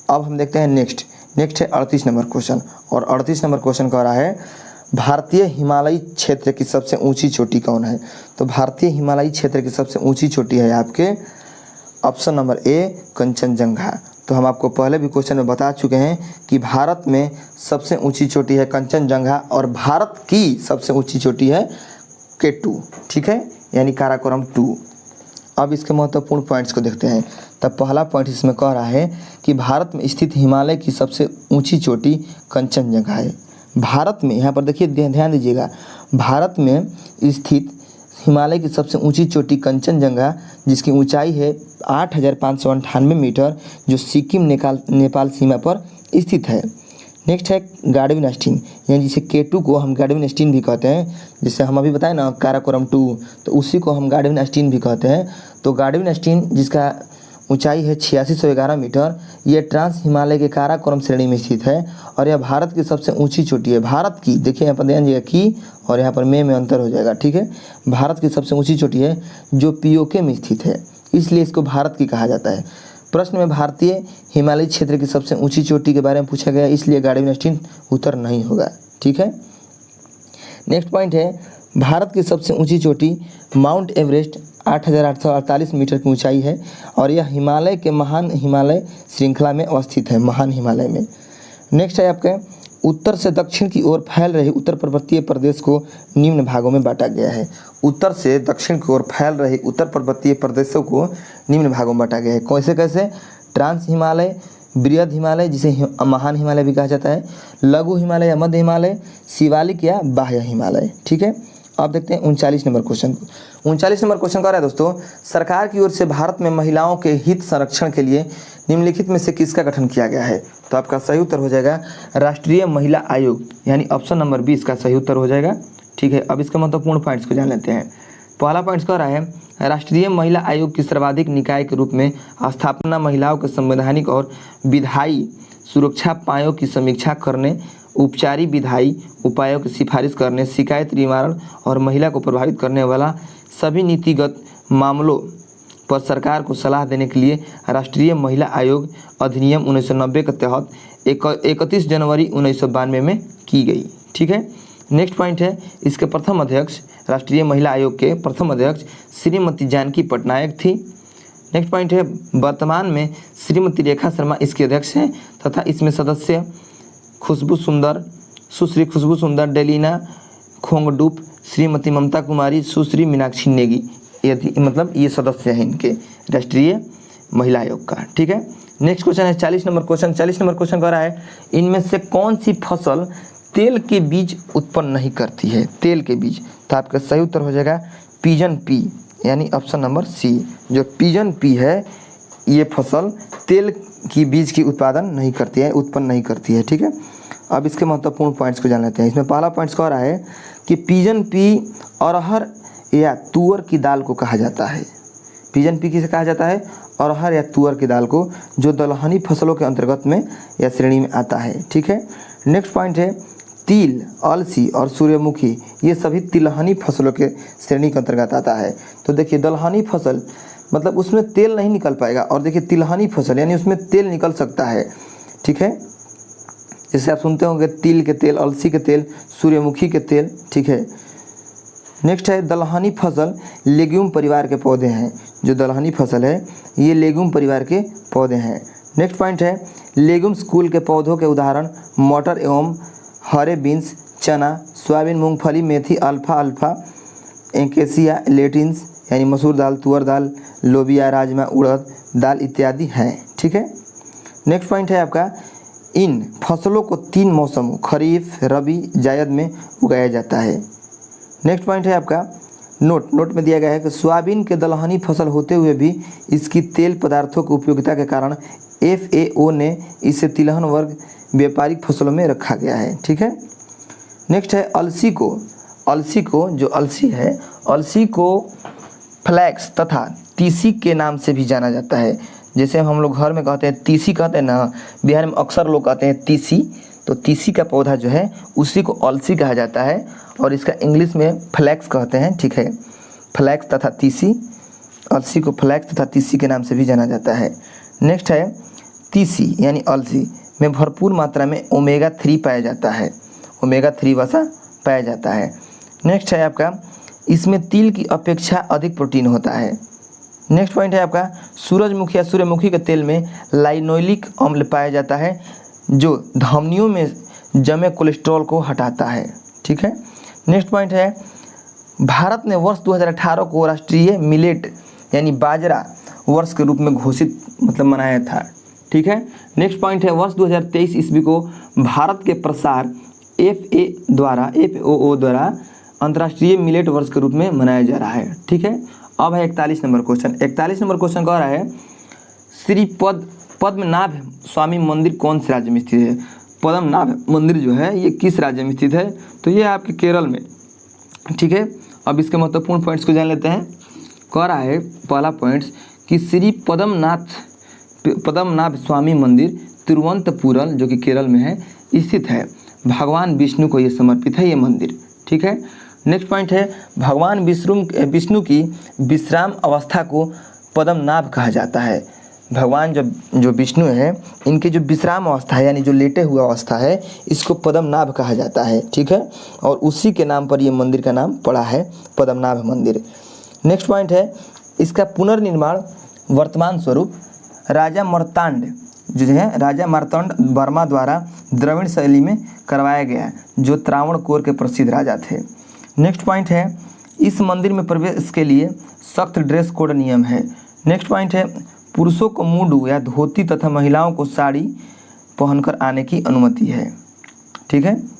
अब हम देखते हैं नेक्स्ट है 38 नंबर क्वेश्चन, और 38 नंबर क्वेश्चन कह रहा है, भारतीय हिमालयी क्षेत्र की सबसे ऊंची चोटी कौन है? तो भारतीय हिमालयी क्षेत्र की सबसे ऊंची चोटी है आपके ऑप्शन नंबर A, कंचनजंगा। तो हम आपको पहले भी क्वेश्चन में बता चुके हैं कि भारत में सबसे ऊंची चोटी है कंचनजंगा, और भारत की सबसे ऊंची चोटी है K2। ठीक है, यानी काराकोरम 2। अब इसके महत्वपूर्ण पॉइंट्स को देखते हैं। तब पहला पॉइंट इसमें कह रहा है कि भारत में स्थित हिमालय की सबसे ऊंची चोटी कंचनजंगा है। भारत में, यहाँ पर देखिए ध्यान दीजिएगा, भारत में स्थित हिमालय की सबसे ऊंची चोटी कंचनजंगा, जिसकी ऊंचाई है 8,598 मीटर, जो सिक्किम नेपाल सीमा पर स्थित है। नेक्स्ट है गार्डविन, यानी जिसे K2 को हम गार्डविन भी कहते हैं, जिसे हम अभी बताएं ना काराकोरम 2, तो उसी को हम गार्डविन भी कहते हैं। तो गार्डविन, जिसका ऊंचाई है 8611 मीटर, यह ट्रांस हिमालय के काराकोरम श्रेणी में स्थित है, और यह भारत की सबसे ऊंची चोटी है। भारत की, देखिए यहाँ पर ध्यान दीजिएगा की और यहाँ पर में अंतर हो जाएगा। ठीक है, भारत की सबसे ऊंची चोटी है जो POK में स्थित है, इसलिए इसको भारत की कहा जाता है। प्रश्न में भारतीय हिमालयी क्षेत्र की सबसे ऊंची चोटी के बारे में पूछा गया, इसलिए गार्डविन उत्तर नहीं होगा। ठीक है। नेक्स्ट पॉइंट है, भारत की सबसे ऊंची चोटी माउंट एवरेस्ट 8,848 मीटर की ऊंचाई है, और यह हिमालय के महान हिमालय श्रृंखला में अवस्थित है, महान हिमालय में। नेक्स्ट है आपके, उत्तर से दक्षिण की ओर फैल रहे उत्तर पर्वतीय प्रदेश को निम्न भागों में बांटा गया है। उत्तर से दक्षिण की ओर फैल रहे उत्तर पर्वतीय प्रदेशों को निम्न भागों में बांटा गया है। कैसे कैसे? ट्रांस हिमालय, बृहद हिमालय जिसे महान हिमालय भी कहा जाता है, लघु हिमालय या मध्य हिमालय, शिवालिक या बाह्य हिमालय। ठीक है। अब देखते हैं 39 नंबर क्वेश्चन। 39 नंबर क्वेश्चन कह रहा है दोस्तों, सरकार की ओर से भारत में महिलाओं के हित संरक्षण के लिए निम्नलिखित में से किसका गठन किया गया है? तो आपका सही उत्तर हो जाएगा राष्ट्रीय महिला आयोग, यानी ऑप्शन नंबर 20 का सही उत्तर हो जाएगा। ठीक है। अब इसके महत्वपूर्ण पॉइंट्स को जान लेते हैं। पहला पॉइंट कह रहा है, राष्ट्रीय महिला आयोग की सर्वाधिक निकाय के रूप में स्थापना महिलाओं के संवैधानिक और विधायी सुरक्षा उपायों की समीक्षा करने, उपचारिक विधायी उपायों की सिफारिश करने, शिकायत निवारण और महिला को प्रभावित करने वाला सभी नीतिगत मामलों पर सरकार को सलाह देने के लिए राष्ट्रीय महिला आयोग अधिनियम 1990 के तहत 31 जनवरी 1992 में की गई। ठीक है। नेक्स्ट पॉइंट है, इसके प्रथम अध्यक्ष, राष्ट्रीय महिला आयोग के प्रथम अध्यक्ष श्रीमती जानकी पटनायक थी। नेक्स्ट पॉइंट है, वर्तमान में श्रीमती रेखा शर्मा इसके अध्यक्ष हैं तथा इसमें सदस्य सुश्री खुशबू सुंदर, डेलिना खोंगडुप, श्रीमती ममता कुमारी, सुश्री मीनाक्षी नेगी, मतलब ये सदस्य हैं इनके राष्ट्रीय महिला आयोग का। ठीक है। नेक्स्ट क्वेश्चन है 40 नंबर क्वेश्चन। 40 नंबर क्वेश्चन कह रहा है, इनमें से कौन सी फसल तेल के बीज उत्पन्न नहीं करती है? तेल के बीज। तो आपका सही उत्तर हो जाएगा पिजन पी, यानी ऑप्शन नंबर C। जो पिजन पी है ये फसल तेल की बीज की उत्पादन नहीं करती है, उत्पन्न नहीं करती है। ठीक है। अब इसके महत्वपूर्ण पॉइंट्स को जान लेते हैं। इसमें पहला पॉइंट्स कह रहा है कि पिजन पी अरहर या तुअर की दाल को कहा जाता है। पिजन पी किसे कहा जाता है? अरहर या तुअर की दाल को, जो दलहनी फसलों के अंतर्गत में या श्रेणी में आता है। ठीक है। नेक्स्ट पॉइंट है, तिल, अलसी और सूर्यमुखी ये सभी तिलहनी फसलों के श्रेणी के अंतर्गत आता है। तो देखिए दलहनी फसल मतलब उसमें तेल नहीं निकल पाएगा, और देखिए तिलहनी फसल यानी उसमें तेल निकल सकता है। ठीक है। जैसे आप सुनते होंगे तिल के तेल, अलसी के तेल, सूर्यमुखी के तेल, ठीक है। नेक्स्ट है दलहनी फसल लेग्यूम परिवार के पौधे हैं। जो दलहनी फसल है ये लेग्यूम परिवार के पौधे हैं। नेक्स्ट पॉइंट है लेग्यूम्स कुल के पौधों के उदाहरण मटर एवं हरे बीन्स, चना, सोयाबीन, मूंगफली, मेथी, अल्फा एकेसिया, लेटिन्स यानी मसूर दाल, तुअर दाल, लोबिया, राजमा, उड़द दाल इत्यादि हैं, ठीक है। नेक्स्ट पॉइंट है आपका इन फसलों को 3 मौसम खरीफ, रबी, जायद में उगाया जाता है। नेक्स्ट पॉइंट है आपका नोट में दिया गया है कि सोयाबीन के दलहनी फसल होते हुए भी इसकी तेल पदार्थों की उपयोगिता के कारण FAO ने इसे तिलहन वर्ग व्यापारिक फसलों में रखा गया है, ठीक है। नेक्स्ट है अलसी को जो अलसी है, अलसी को फ्लैक्स तथा तीसी के नाम से भी जाना जाता है। जैसे हम लोग घर में कहते हैं तीसी कहते हैं ना, बिहार में अक्सर लोग कहते हैं तीसी, तो तीसी का पौधा जो है उसी को अलसी कहा जाता है और इसका इंग्लिश में फ्लैक्स कहते हैं, ठीक है। फ्लैक्स तथा तीसी, अलसी को फ्लैक्स तथा तीसी के नाम से भी जाना जाता है। नेक्स्ट है तीसी यानी अलसी में भरपूर मात्रा में ओमेगा 3 पाया जाता है, ओमेगा 3 वसा पाया जाता है। नेक्स्ट है आपका इसमें तिल की अपेक्षा अधिक प्रोटीन होता है। नेक्स्ट पॉइंट है आपका सूरजमुखी या सूर्यमुखी के तेल में लाइनोलिक अम्ल पाया जाता है जो धमनियों में जमे कोलेस्ट्रॉल को हटाता है, ठीक है। नेक्स्ट पॉइंट है भारत ने वर्ष 2018 को राष्ट्रीय मिलेट यानी बाजरा वर्ष के रूप में घोषित मनाया था, ठीक है। नेक्स्ट पॉइंट है वर्ष 2023 ईस्वी को भारत के प्रसार FAO द्वारा अंतर्राष्ट्रीय मिलेट वर्ष के रूप में मनाया जा रहा है, ठीक है। अब है 41 नंबर क्वेश्चन। 41 नंबर क्वेश्चन कह रहा है श्री पद्मनाभ स्वामी मंदिर कौन से राज्य में स्थित है। पद्मनाभ मंदिर जो है ये किस राज्य में स्थित है, तो ये आपके केरल में, ठीक है। अब इसके महत्वपूर्ण पॉइंट्स को जान लेते हैं। कह रहा है पहला पॉइंट्स कि श्री पद्मनाभ स्वामी मंदिर तिरुवनंतपुरम जो कि केरल में है स्थित है। भगवान विष्णु को ये समर्पित है ये मंदिर, ठीक है। नेक्स्ट पॉइंट है भगवान विष्णु की विश्राम अवस्था को पद्मनाभ कहा जाता है। भगवान जो विष्णु है इनकी जो विश्राम अवस्था है यानी जो लेटे हुआ अवस्था है इसको पद्मनाभ कहा जाता है, ठीक है। और उसी के नाम पर ये मंदिर का नाम पड़ा है पद्मनाभ मंदिर। नेक्स्ट पॉइंट है इसका पुनर्निर्माण वर्तमान स्वरूप राजा मार्तांड वर्मा द्वारा द्रविड़ शैली में करवाया गया जो त्रावणकोर के प्रसिद्ध राजा थे। नेक्स्ट पॉइंट है इस मंदिर में प्रवेश के लिए सख्त ड्रेस कोड नियम है। नेक्स्ट पॉइंट है पुरुषों को मुंडू या धोती तथा महिलाओं को साड़ी पहनकर आने की अनुमति है, ठीक है।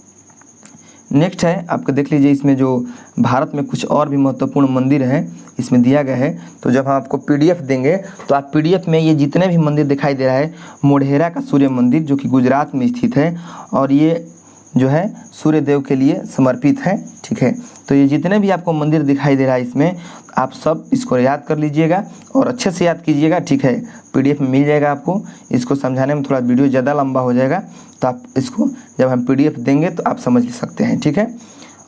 नेक्स्ट है आपको देख लीजिए इसमें जो भारत में कुछ और भी महत्वपूर्ण मंदिर है इसमें दिया गया है। तो जब हम आपको PDF देंगे तो आप PDF में ये जितने भी मंदिर दिखाई दे रहा है मोढेरा का सूर्य मंदिर जो कि गुजरात में स्थित है और ये जो है सूर्य देव के लिए समर्पित है, ठीक है। तो ये जितने भी आपको मंदिर दिखाई दे रहा है इसमें आप सब इसको याद कर लीजिएगा और अच्छे से याद कीजिएगा, ठीक है। PDF में मिल जाएगा आपको। इसको समझाने में थोड़ा वीडियो ज़्यादा लंबा हो जाएगा तो आप इसको जब हम PDF देंगे तो आप समझ सकते हैं, ठीक है।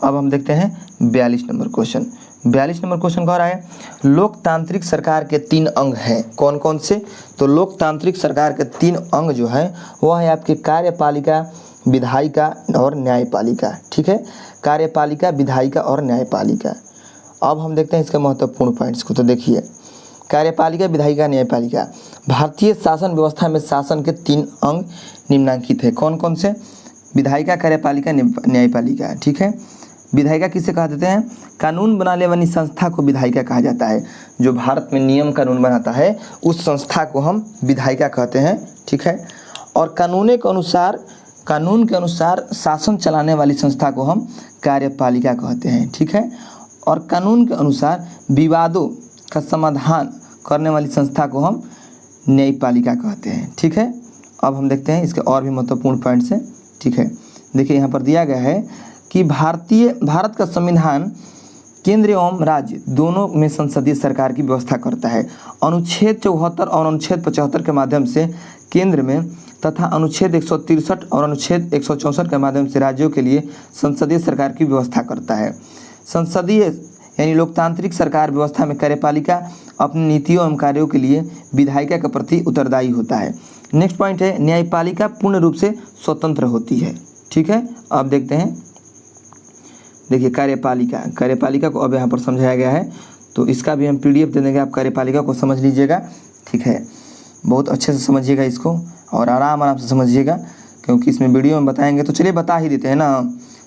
अब हम देखते हैं 42 नंबर क्वेश्चन। 42 नंबर क्वेश्चन कह रहा है लोकतांत्रिक सरकार के 3 अंग हैं कौन कौन से। तो लोकतांत्रिक सरकार के 3 अंग जो है वह है आपके कार्यपालिका, विधायिका और न्यायपालिका, ठीक है। कार्यपालिका, विधायिका और न्यायपालिका। अब हम देखते हैं इसके महत्वपूर्ण पॉइंट्स को। तो देखिए कार्यपालिका, विधायिका, न्यायपालिका। भारतीय शासन व्यवस्था में शासन के 3 अंग निम्नलिखित है कौन कौन से। विधायिका, कार्यपालिका, न्यायपालिका, ठीक है। विधायिका किसे कहा देते हैं, कानून बनाने वाली संस्था को विधायिका कहा जाता है। जो भारत में नियम कानून बनाता है उस संस्था को हम विधायिका कहते हैं, ठीक है। और कानून के अनुसार शासन चलाने वाली संस्था को हम कार्यपालिका कहते हैं, ठीक है। और कानून के अनुसार विवादों का समाधान करने वाली संस्था को हम न्यायपालिका कहते हैं, ठीक है। अब हम देखते हैं इसके और भी महत्वपूर्ण पॉइंट्स हैं, ठीक है। देखिए यहाँ पर दिया गया है कि भारत का संविधान केंद्र एवं राज्य दोनों में संसदीय सरकार की व्यवस्था करता है। अनुच्छेद 74 और अनुच्छेद 75 के माध्यम से केंद्र में तथा अनुच्छेद 163 और अनुच्छेद 164 के माध्यम से राज्यों के लिए संसदीय सरकार की व्यवस्था करता है। संसदीय यानी लोकतांत्रिक सरकार व्यवस्था में कार्यपालिका अपनी नीतियों एवं कार्यों के लिए विधायिका के प्रति उत्तरदायी होता है। नेक्स्ट पॉइंट है न्यायपालिका पूर्ण रूप से स्वतंत्र होती है। ठीक है, अब देखते हैं, देखिए कार्यपालिका को अब यहाँ पर समझाया गया है, तो इसका भी हम PDF दे देंगे, आप कार्यपालिका को समझ लीजिएगा। ठीक है, बहुत अच्छे से समझिएगा इसको और आराम से समझिएगा, क्योंकि इसमें वीडियो में बताएंगे। तो चलिए बता ही देते हैं ना,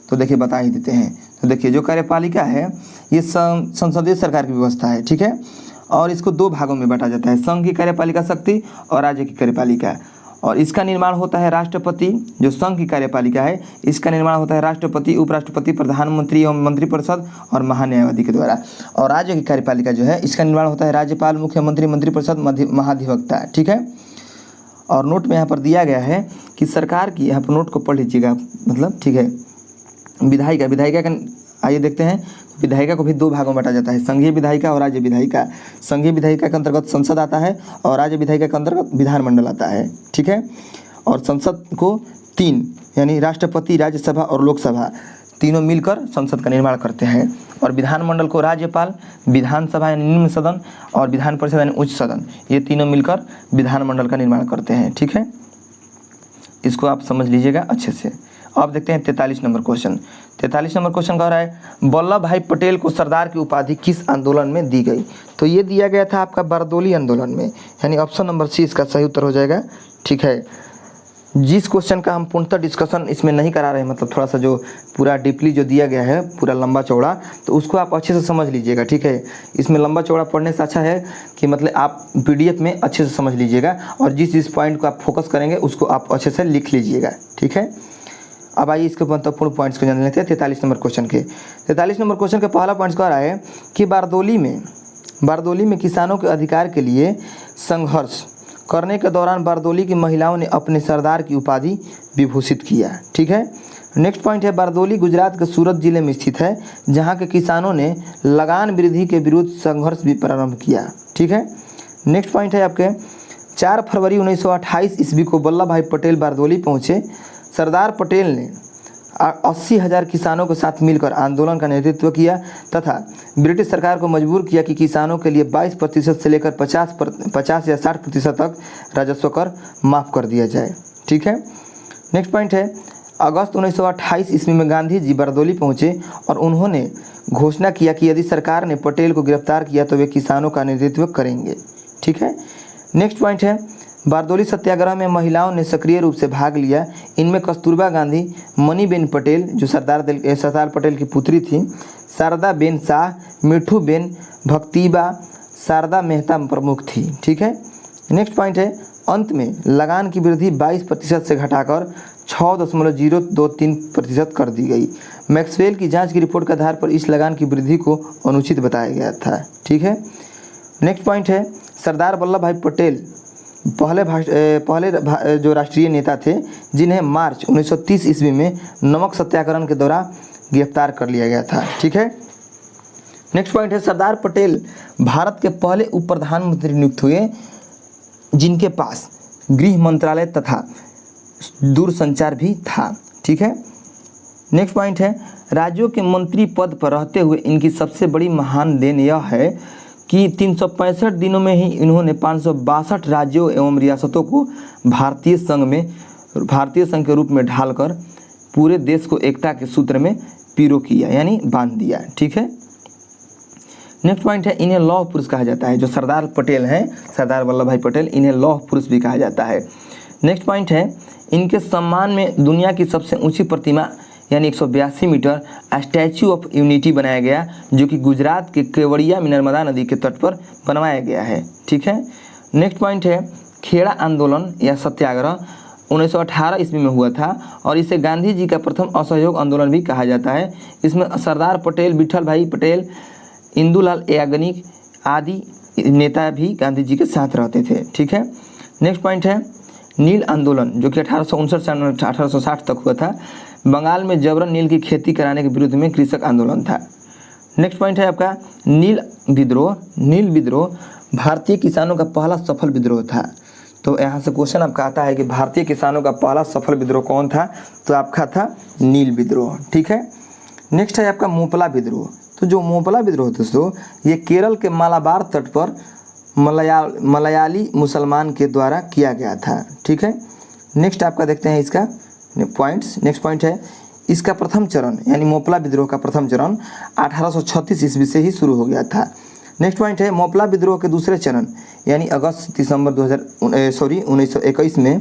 तो देखिए बता ही देते हैं। तो देखिए जो कार्यपालिका है ये संसदीय सरकार की व्यवस्था है। ठीक है, और इसको दो भागों में बांटा जाता है, संघ की कार्यपालिका शक्ति और राज्य की कार्यपालिका। और इसका निर्माण होता है राष्ट्रपति, जो संघ की कार्यपालिका है इसका निर्माण होता है राष्ट्रपति, उपराष्ट्रपति, प्रधानमंत्री एवं मंत्रिपरिषद और महान्यायवादी के द्वारा। और राज्य की कार्यपालिका जो है इसका निर्माण होता है राज्यपाल, मुख्यमंत्री, मंत्रिपरिषद, महाधिवक्ता। ठीक है, और नोट में यहाँ पर दिया गया है कि सरकार की, यहाँ पर नोट को पढ़ लीजिएगा, मतलब ठीक है, विधायिका का आइए देखते हैं। विधायिका को भी दो भागों में बांटा जाता है, संघीय विधायिका और राज्य विधायिका। संघीय विधायिका के अंतर्गत संसद आता है और राज्य विधायिका के अंतर्गत विधानमंडल आता है। ठीक है, और संसद को तीन, यानी राष्ट्रपति, राज्यसभा और लोकसभा तीनों मिलकर संसद का निर्माण करते हैं। और विधानमंडल को राज्यपाल, विधानसभा यानी निम्न सदन और विधान परिषद यानी उच्च सदन, ये तीनों मिलकर विधानमंडल का निर्माण करते हैं। ठीक है, इसको आप समझ लीजिएगा अच्छे से। अब देखते हैं 43 नंबर क्वेश्चन। 43 नंबर क्वेश्चन कह रहा है वल्लभ भाई पटेल को सरदार की उपाधि किस आंदोलन में दी गई? तो ये दिया गया था आपका बारदोली आंदोलन में, यानी ऑप्शन नंबर सी इसका सही उत्तर हो जाएगा। ठीक है, जिस क्वेश्चन का हम पूर्णतः डिस्कशन इसमें नहीं करा रहे हैं, मतलब थोड़ा सा जो पूरा डीपली जो दिया गया है पूरा लंबा चौड़ा, तो उसको आप अच्छे से समझ लीजिएगा। ठीक है, इसमें लंबा चौड़ा पढ़ने से अच्छा है कि मतलब आप PDF में अच्छे से समझ लीजिएगा और जिस पॉइंट को आप फोकस करेंगे उसको आप अच्छे से लिख लीजिएगा। ठीक है, अब आइए इसके महत्वपूर्ण पॉइंट्स को जान लेते हैं 43 नंबर क्वेश्चन के। 43 नंबर क्वेश्चन का पहला पॉइंट कह रहा है कि बारदोली में किसानों के अधिकार के लिए संघर्ष करने के दौरान बारदोली की महिलाओं ने अपने सरदार की उपाधि विभूषित किया। ठीक है, नेक्स्ट पॉइंट है बारदोली गुजरात के सूरत जिले में स्थित है, जहां के किसानों ने लगान वृद्धि के विरुद्ध संघर्ष भी प्रारंभ किया। ठीक है, नेक्स्ट पॉइंट है आपके 4 फरवरी 1928 ईस्वी को वल्लभ भाई पटेल बारदोली पहुंचे। सरदार पटेल ने 80,000 किसानों के साथ मिलकर आंदोलन का नेतृत्व किया तथा ब्रिटिश सरकार को मजबूर किया कि किसानों के लिए 22% से लेकर 50 या 60% तक राजस्व कर माफ़ कर दिया जाए। ठीक है, नेक्स्ट पॉइंट है अगस्त 1928 ईस्वी में गांधी जी बारदोली पहुंचे और उन्होंने घोषणा किया कि यदि सरकार ने पटेल को गिरफ्तार किया तो वे किसानों का नेतृत्व करेंगे। ठीक है, नेक्स्ट पॉइंट है बारदोली सत्याग्रह में महिलाओं ने सक्रिय रूप से भाग लिया। इनमें कस्तूरबा गांधी, मणिबेन पटेल जो सरदार पटेल की पुत्री थी, शारदा बेन शाह, मिठू बेन भक्तिबा, शारदा मेहता प्रमुख थी। ठीक है, नेक्स्ट पॉइंट है अंत में लगान की वृद्धि 22% से घटाकर 6.023% कर दी गई। मैक्सवेल की जांच की रिपोर्ट के आधार पर इस लगान की वृद्धि को अनुचित बताया गया था। ठीक है, नेक्स्ट पॉइंट है सरदार वल्लभ भाई पटेल पहले जो राष्ट्रीय नेता थे जिन्हें मार्च 1930 ईस्वी में नमक सत्याग्रह के दौरान गिरफ्तार कर लिया गया था। ठीक है, नेक्स्ट पॉइंट है सरदार पटेल भारत के पहले उप प्रधानमंत्री नियुक्त हुए जिनके पास गृह मंत्रालय तथा दूरसंचार भी था। ठीक है, नेक्स्ट पॉइंट है राज्यों के मंत्री पद पर रहते हुए इनकी सबसे बड़ी महान देन यह है कि 365 दिनों में ही इन्होंने 562 राज्यों एवं रियासतों को भारतीय संघ के रूप में ढालकर पूरे देश को एकता के सूत्र में पिरो किया, यानी बांध दिया। ठीक है, नेक्स्ट पॉइंट है इन्हें लौह पुरुष कहा जाता है। जो सरदार पटेल हैं, सरदार वल्लभ भाई पटेल, इन्हें लौह पुरुष भी कहा जाता है। नेक्स्ट पॉइंट है इनके सम्मान में दुनिया की सबसे ऊंची प्रतिमा यानी 182 मीटर स्टैच्यू ऑफ यूनिटी बनाया गया, जो कि गुजरात के केवड़िया में नर्मदा नदी के तट पर बनवाया गया है। ठीक है, नेक्स्ट पॉइंट है खेड़ा आंदोलन या सत्याग्रह 1918 ईस्वी में हुआ था और इसे गांधी जी का प्रथम असहयोग आंदोलन भी कहा जाता है। इसमें सरदार पटेल, विठल भाई पटेल, इंदुलाल याग्निक आदि नेता भी गांधी जी के साथ रहते थे। ठीक है, नेक्स्ट पॉइंट है नील आंदोलन जो कि 1859 से 1860 तक हुआ था। बंगाल में जबरन नील की खेती कराने के विरुद्ध में कृषक आंदोलन था। नेक्स्ट पॉइंट है आपका नील विद्रोह भारतीय किसानों का पहला सफल विद्रोह था। तो यहाँ से क्वेश्चन आपका आता है कि भारतीय किसानों का पहला सफल विद्रोह कौन था, तो आपका था नील विद्रोह। ठीक है, नेक्स्ट है आपका मोपला विद्रोह। तो जो मोपला विद्रोह दोस्तों ये केरल के मालाबार तट पर मलयाली मुसलमान के द्वारा किया गया था। ठीक है, नेक्स्ट आपका देखते हैं इसका पॉइंट्स। नेक्स्ट पॉइंट है इसका प्रथम चरण यानी मोपला विद्रोह का प्रथम चरण 1836 ईस्वी से ही शुरू हो गया था। नेक्स्ट पॉइंट है मोपला विद्रोह के दूसरे चरण यानी अगस्त दिसंबर 1921 में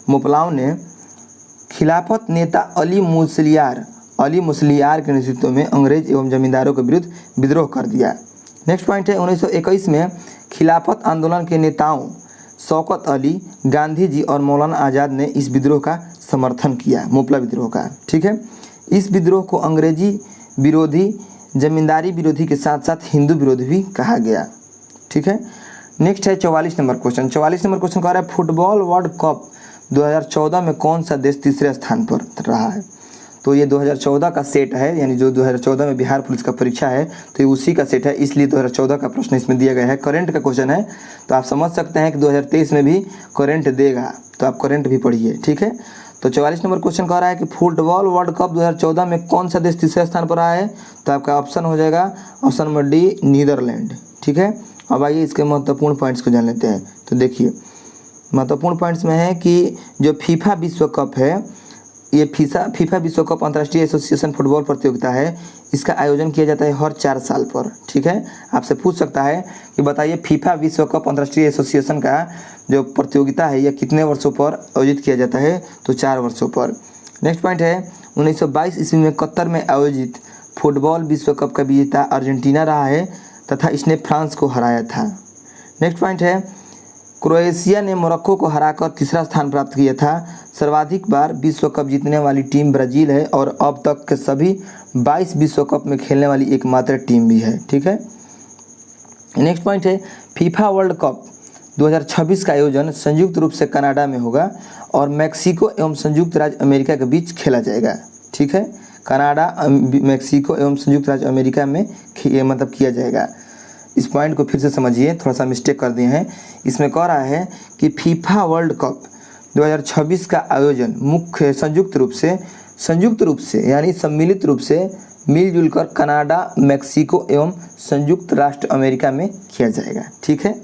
मोपलाओं ने खिलाफत नेता अली मुसलियार के नेतृत्व में अंग्रेज एवं जमींदारों के विरुद्ध विद्रोह कर दिया। नेक्स्ट पॉइंट है 1921 में खिलाफत आंदोलन के नेताओं शौकत अली, गांधी जी और मौलाना आज़ाद ने इस विद्रोह का समर्थन किया, मोपला विद्रोह का। ठीक है, इस विद्रोह को अंग्रेजी विरोधी, जमींदारी विरोधी के साथ साथ हिंदू विरोधी भी कहा गया। ठीक है, नेक्स्ट है 44 नंबर क्वेश्चन। 44 नंबर क्वेश्चन कह रहा है फुटबॉल वर्ल्ड कप 2014 में कौन सा देश तीसरे स्थान पर रहा है। तो ये 2014 का सेट है, यानी जो 2014 में बिहार पुलिस का परीक्षा है तो ये उसी का सेट है, इसलिए 2014 का प्रश्न इसमें दिया गया है। करंट का क्वेश्चन है तो आप समझ सकते हैं कि 2023 में भी करंट देगा, तो आप करंट भी पढ़िए। ठीक है, तो 44 नंबर क्वेश्चन कह रहा है कि फुटबॉल वर्ल्ड कप 2014 में कौन सा देश तीसरे स्थान पर आया है। तो आपका ऑप्शन हो जाएगा ऑप्शन नंबर डी, नीदरलैंड। ठीक है, अब आइए इसके महत्वपूर्ण पॉइंट्स को जान लेते हैं। तो देखिए महत्वपूर्ण पॉइंट्स में है कि जो फीफा विश्व कप है, ये फीफा विश्व कप अंतर्राष्ट्रीय एसोसिएशन फुटबॉल प्रतियोगिता है, इसका आयोजन किया जाता है हर 4 साल पर। ठीक है, आपसे पूछ सकता है कि बताइए फीफा विश्व कप अंतर्राष्ट्रीय एसोसिएशन का जो प्रतियोगिता है यह कितने वर्षों पर आयोजित किया जाता है। तो 4 वर्षों पर। नेक्स्ट पॉइंट है 1922 ईस्वी में कतर में आयोजित फुटबॉल विश्व कप का विजेता अर्जेंटीना रहा है तथा इसने फ्रांस को हराया था। नेक्स्ट पॉइंट है क्रोएशिया ने मोरक्को को हराकर तीसरा स्थान प्राप्त किया था। सर्वाधिक बार विश्व कप जीतने वाली टीम ब्राज़ील है और अब तक के सभी 22 विश्व कप में खेलने वाली एकमात्र टीम भी है। ठीक है, नेक्स्ट पॉइंट है फीफा वर्ल्ड कप 2026 का आयोजन संयुक्त रूप से कनाडा में होगा और मैक्सिको एवं संयुक्त राज्य अमेरिका के बीच खेला जाएगा। ठीक है, कनाडा, मैक्सिको एवं संयुक्त राज्य अमेरिका में मतलब किया जाएगा। इस पॉइंट को फिर से समझिए, थोड़ा सा मिस्टेक कर दिए हैं। इसमें कह रहा है कि फीफा वर्ल्ड कप 2026 का आयोजन मुख्य संयुक्त रूप से यानी सम्मिलित रूप से मिलजुल कर कनाडा, मैक्सिको एवं संयुक्त राष्ट्र अमेरिका में किया जाएगा। ठीक है,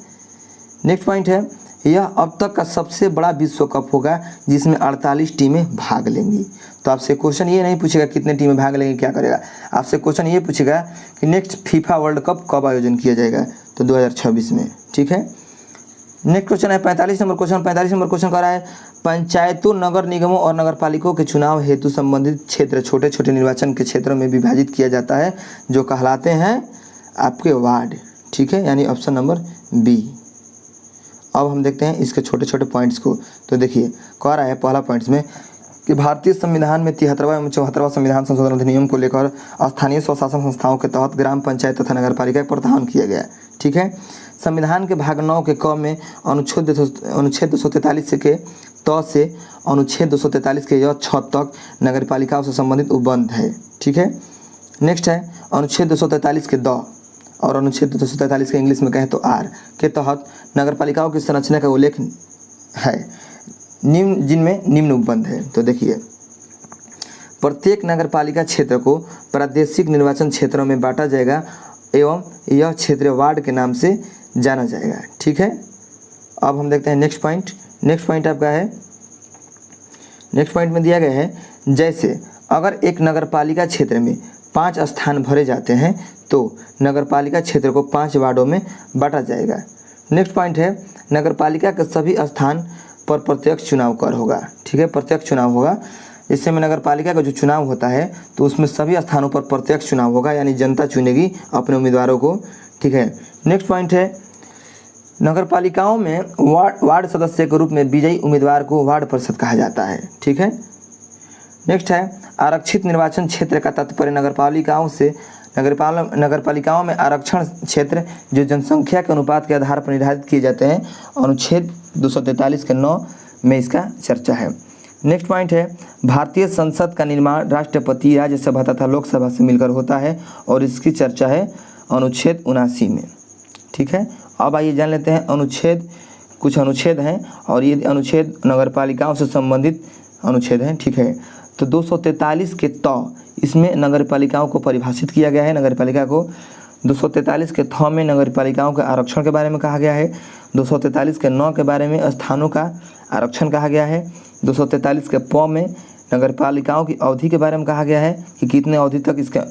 नेक्स्ट पॉइंट है यह अब तक का सबसे बड़ा विश्व कप होगा जिसमें 48 टीमें भाग लेंगी। तो आपसे क्वेश्चन ये नहीं पूछेगा कितने टीमें भाग लेंगी क्या करेगा, आपसे क्वेश्चन ये पूछेगा कि नेक्स्ट फीफा वर्ल्ड कप कब आयोजन किया जाएगा। तो 2026 में। ठीक है, नेक्स्ट क्वेश्चन है 45 नंबर क्वेश्चन। 45 नंबर क्वेश्चन कह रहा है पंचायतों, नगर निगमों और नगर पालिकाओं के चुनाव हेतु संबंधित क्षेत्र छोटे छोटे निर्वाचन के क्षेत्रों में विभाजित किया जाता है जो कहलाते हैं आपके वार्ड। ठीक है, यानी ऑप्शन नंबर बी। अब हम देखते हैं इसके छोटे छोटे पॉइंट्स को। तो देखिए कह रहा है पहला पॉइंट्स में कि भारतीय संविधान में 73वां एवं 74वां संविधान संशोधन अधिनियम को लेकर स्थानीय स्वशासन संस्थाओं के तहत ग्राम पंचायत तथा नगर पालिका का प्रावधान किया गया। ठीक है, संविधान के भाग 9 के क में अनुच्छेद 243 के त से अनुच्छेद 243 के य 6 तक नगर पालिकाओं से संबंधित उपबंध है। ठीक है, नेक्स्ट है अनुच्छेद 243 के द और अनुच्छेद 243 के इंग्लिश में कहें तो आर के तहत नगर पालिकाओं की संरचना का उल्लेख है जिनमें निम्न उपबंध है। तो देखिए प्रत्येक नगर पालिका क्षेत्र को प्रादेशिक निर्वाचन क्षेत्रों में बांटा जाएगा एवं यह क्षेत्र वार्ड के नाम से जाना जाएगा। ठीक है, अब हम देखते हैं नेक्स्ट पॉइंट। नेक्स्ट पॉइंट आपका है, नेक्स्ट पॉइंट में दिया गया है जैसे अगर एक नगर पालिका क्षेत्र में 5 स्थान भरे जाते हैं तो नगर पालिका क्षेत्र को 5 वार्डों में बांटा जाएगा। नेक्स्ट पॉइंट है नगर पालिका के सभी स्थान पर प्रत्यक्ष चुनाव कर होगा। ठीक है, प्रत्यक्ष चुनाव होगा। इससे में नगर पालिका का जो चुनाव होता है तो उसमें सभी स्थानों पर प्रत्यक्ष चुनाव होगा, यानी जनता चुनेगी अपने उम्मीदवारों को। ठीक है, नेक्स्ट पॉइंट है नगर पालिकाओं में वार्ड सदस्य के रूप में विजयी उम्मीदवार को वार्ड परिषद कहा जाता है। ठीक है, नेक्स्ट है आरक्षित निर्वाचन क्षेत्र का तात्पर्य नगर पालिकाओं में आरक्षण क्षेत्र जो जनसंख्या के अनुपात के आधार पर निर्धारित किए जाते हैं। अनुच्छेद 243 के 9 में इसका चर्चा है। नेक्स्ट पॉइंट है भारतीय संसद का निर्माण राष्ट्रपति, राज्यसभा तथा लोकसभा से मिलकर होता है और इसकी चर्चा है अनुच्छेद 79 में। ठीक है, अब आइए जान लेते हैं अनुच्छेद, कुछ अनुच्छेद हैं और ये अनुच्छेद नगर पालिकाओं से संबंधित अनुच्छेद हैं। ठीक है, तो 243 के त इसमें नगर पालिकाओं को परिभाषित किया गया है। नगर पालिका को 243 के थ में नगर पालिकाओं के आरक्षण के बारे में कहा गया है। 243 के 9 के बारे में स्थानों का आरक्षण कहा गया है। 243 के प में नगर पालिकाओं की अवधि के बारे में कहा गया है कि कितने अवधि तक इसका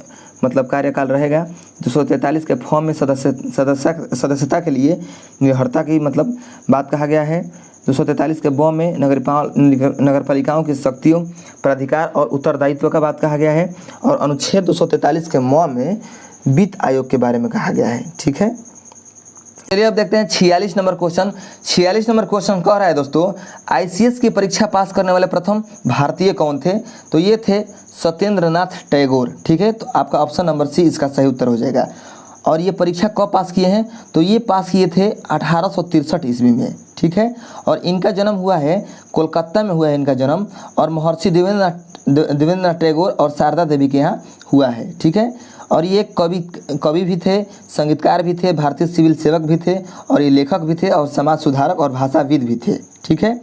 मतलब कार्यकाल रहेगा। 243 के फ में सदस्यता के लिए निर्भरता की मतलब बात कहा गया है। 243 के ब में नगर पालिकाओं की शक्तियों, प्राधिकार और उत्तरदायित्व का बात कहा गया है। और अनुच्छेद 243 के म में वित्त आयोग के बारे में कहा गया है। ठीक है, चलिए अब देखते हैं 46 नंबर क्वेश्चन। 46 नंबर क्वेश्चन कह रहा है दोस्तों, आईसीएस की परीक्षा पास करने वाले प्रथम भारतीय कौन थे? तो ये थे सत्येंद्रनाथ टैगोर। ठीक है, तो आपका ऑप्शन नंबर सी इसका सही उत्तर हो जाएगा। और ये परीक्षा कब पास किए हैं? तो ये पास किए थे 1863 ईस्वी में। ठीक है, और इनका जन्म हुआ है कोलकाता में हुआ है इनका जन्म, और महर्षि देवेंद्रनाथ टैगोर और शारदा देवी के यहाँ हुआ है। ठीक है, और ये कवि भी थे, संगीतकार भी थे, भारतीय सिविल सेवक भी थे, और ये लेखक भी थे, और समाज सुधारक और भाषाविद भी थे। ठीक है,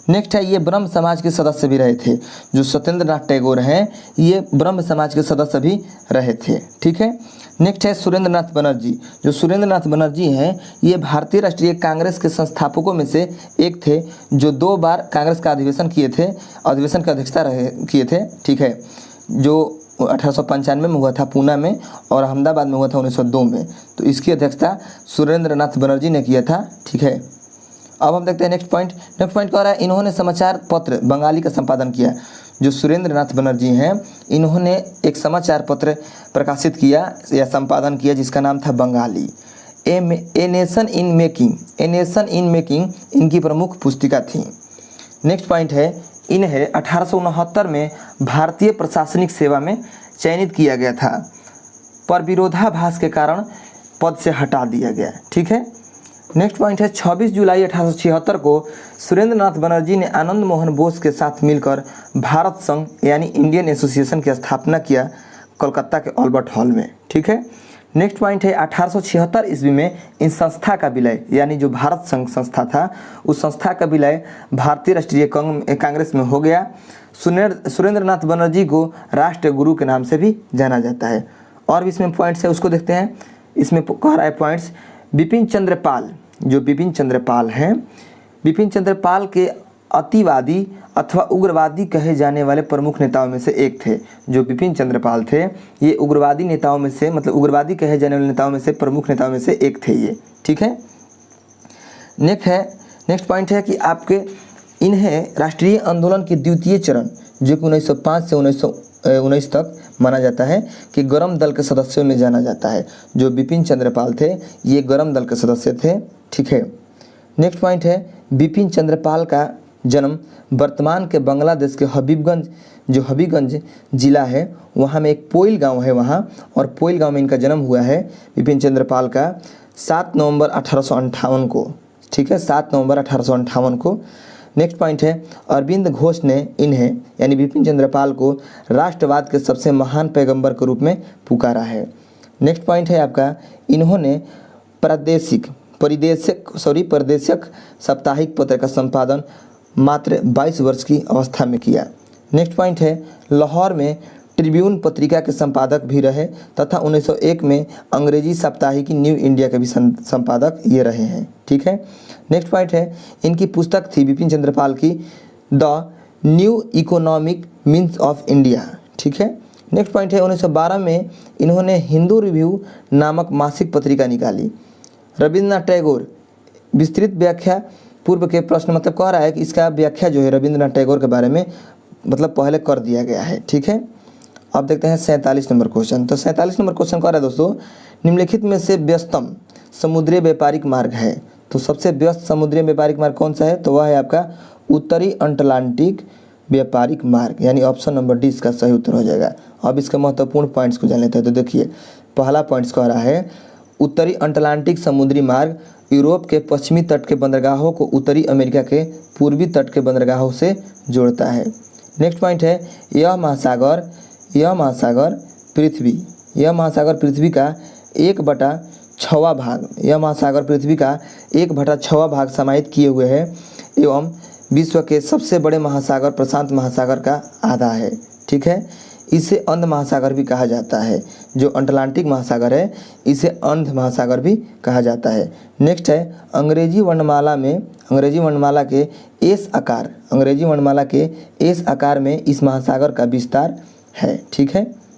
नेक्स्ट है ये ब्रह्म समाज के सदस्य भी रहे थे। जो सत्येंद्रनाथ टैगोर हैं ये ब्रह्म समाज के सदस्य भी रहे थे। ठीक है, नेक्स्ट है सुरेंद्रनाथ बनर्जी। जो सुरेंद्रनाथ बनर्जी हैं ये भारतीय राष्ट्रीय कांग्रेस के संस्थापकों में से एक थे, जो 2 बार कांग्रेस का अधिवेशन की अध्यक्षता किए थे। ठीक है, जो 1895 में हुआ था पूना में, और अहमदाबाद में हुआ था 1902 में। तो इसकी अध्यक्षता सुरेंद्रनाथ बनर्जी ने किया था। ठीक है, अब हम देखते हैं नेक्स्ट पॉइंट कह रहा है इन्होंने समाचार पत्र बंगाली का संपादन किया। जो सुरेंद्रनाथ बनर्जी हैं इन्होंने एक समाचार पत्र प्रकाशित किया या संपादन किया जिसका नाम था Bengali. A nation in making इनकी प्रमुख पुस्तिका थी। नेक्स्ट पॉइंट है इन्हें 1869 में भारतीय प्रशासनिक सेवा में चयनित किया गया था, पर विरोधाभास के कारण पद से हटा दिया गया। ठीक है, नेक्स्ट पॉइंट है 26 जुलाई 1876 को सुरेंद्रनाथ बनर्जी ने आनंद मोहन बोस के साथ मिलकर भारत संघ यानी इंडियन एसोसिएशन की स्थापना किया कोलकाता के अल्बर्ट हॉल में। ठीक है, नेक्स्ट पॉइंट है 1876 ईस्वी में इन संस्था का विलय यानी जो भारत संघ संस्था था उस संस्था का विलय भारतीय राष्ट्रीय कांग्रेस में हो गया। सुरेंद्रनाथ बनर्जी को राष्ट्र गुरु के नाम से भी जाना जाता है। और भी इसमें पॉइंट्स है उसको देखते हैं। इसमें कह रहा है पॉइंट्स, बिपिन चंद्र पाल, जो बिपिन चंद्र पाल हैं, बिपिन चंद्र पाल के अतिवादी अथवा उग्रवादी कहे जाने वाले प्रमुख नेताओं में से एक थे। जो बिपिन चंद्र पाल थे ये उग्रवादी नेताओं में से मतलब उग्रवादी कहे जाने वाले नेताओं में से प्रमुख नेताओं में से एक थे ये। ठीक है, नेक्स्ट पॉइंट है कि आपके इन्हें राष्ट्रीय आंदोलन के द्वितीय चरण जो कि 1905 से 1919 तक माना जाता है कि गरम दल के सदस्यों में जाना जाता है। जो बिपिन चंद्र पाल थे ये गरम दल के सदस्य थे। ठीक है, नेक्स्ट पॉइंट है बिपिन चंद्र पाल का जन्म वर्तमान के बांग्लादेश के हबीबगंज जिला है, वहाँ में एक पोइल गांव है वहाँ, और पोइल गांव में इनका जन्म हुआ है बिपिन चंद्र पाल का 7 नवंबर 1858 को। ठीक है, 7 नवंबर 1858 को। नेक्स्ट पॉइंट है अरविंद घोष ने इन्हें यानी बिपिन चंद्र पाल को राष्ट्रवाद के सबसे महान पैगंबर के रूप में पुकारा है। नेक्स्ट पॉइंट है आपका इन्होंने परिदेशक साप्ताहिक पत्र का संपादन मात्र 22 वर्ष की अवस्था में किया। नेक्स्ट पॉइंट है लाहौर में ट्रिब्यून पत्रिका के संपादक भी रहे तथा 1901 में अंग्रेजी साप्ताहिकी न्यू इंडिया के भी संपादक ये रहे हैं। ठीक है, नेक्स्ट पॉइंट है इनकी पुस्तक थी बिपिन चंद्र पाल की the new economic means of India. ठीक है, नेक्स्ट पॉइंट है 1912 में इन्होंने हिंदू रिव्यू नामक मासिक पत्रिका निकाली। रविंद्रनाथ टैगोर विस्तृत व्याख्या पूर्व के प्रश्न मतलब कह रहा है कि इसका व्याख्या जो है रविंद्रनाथ टैगोर के बारे में मतलब पहले कर दिया गया है। ठीक है, अब देखते हैं 47 नंबर क्वेश्चन। तो 47 नंबर क्वेश्चन कह रहा है दोस्तों निम्नलिखित में से व्यस्तम समुद्री व्यापारिक मार्ग है। तो सबसे व्यस्त समुद्री व्यापारिक मार्ग कौन सा है? तो वह है आपका उत्तरी अटलांटिक व्यापारिक मार्ग यानी ऑप्शन नंबर डी इसका सही उत्तर हो जाएगा। अब इसके महत्वपूर्ण पॉइंट्स को जान लेते हैं। तो देखिए पहला पॉइंट्स कह रहा है उत्तरी अटलांटिक समुद्री मार्ग यूरोप के पश्चिमी तट के बंदरगाहों को उत्तरी अमेरिका के पूर्वी तट के बंदरगाहों से जोड़ता है। नेक्स्ट पॉइंट है यह महासागर पृथ्वी का 1/6 भाग यह महासागर पृथ्वी का 1/6 भाग समाहित किए हुए है एवं विश्व के सबसे बड़े महासागर प्रशांत महासागर का आधा है। ठीक है, इसे अंध महासागर भी कहा जाता है। जो अटलांटिक महासागर है इसे अंध महासागर भी कहा जाता है। नेक्स्ट है अंग्रेजी वर्णमाला के एस आकार में इस महासागर का विस्तार है। ठीक है।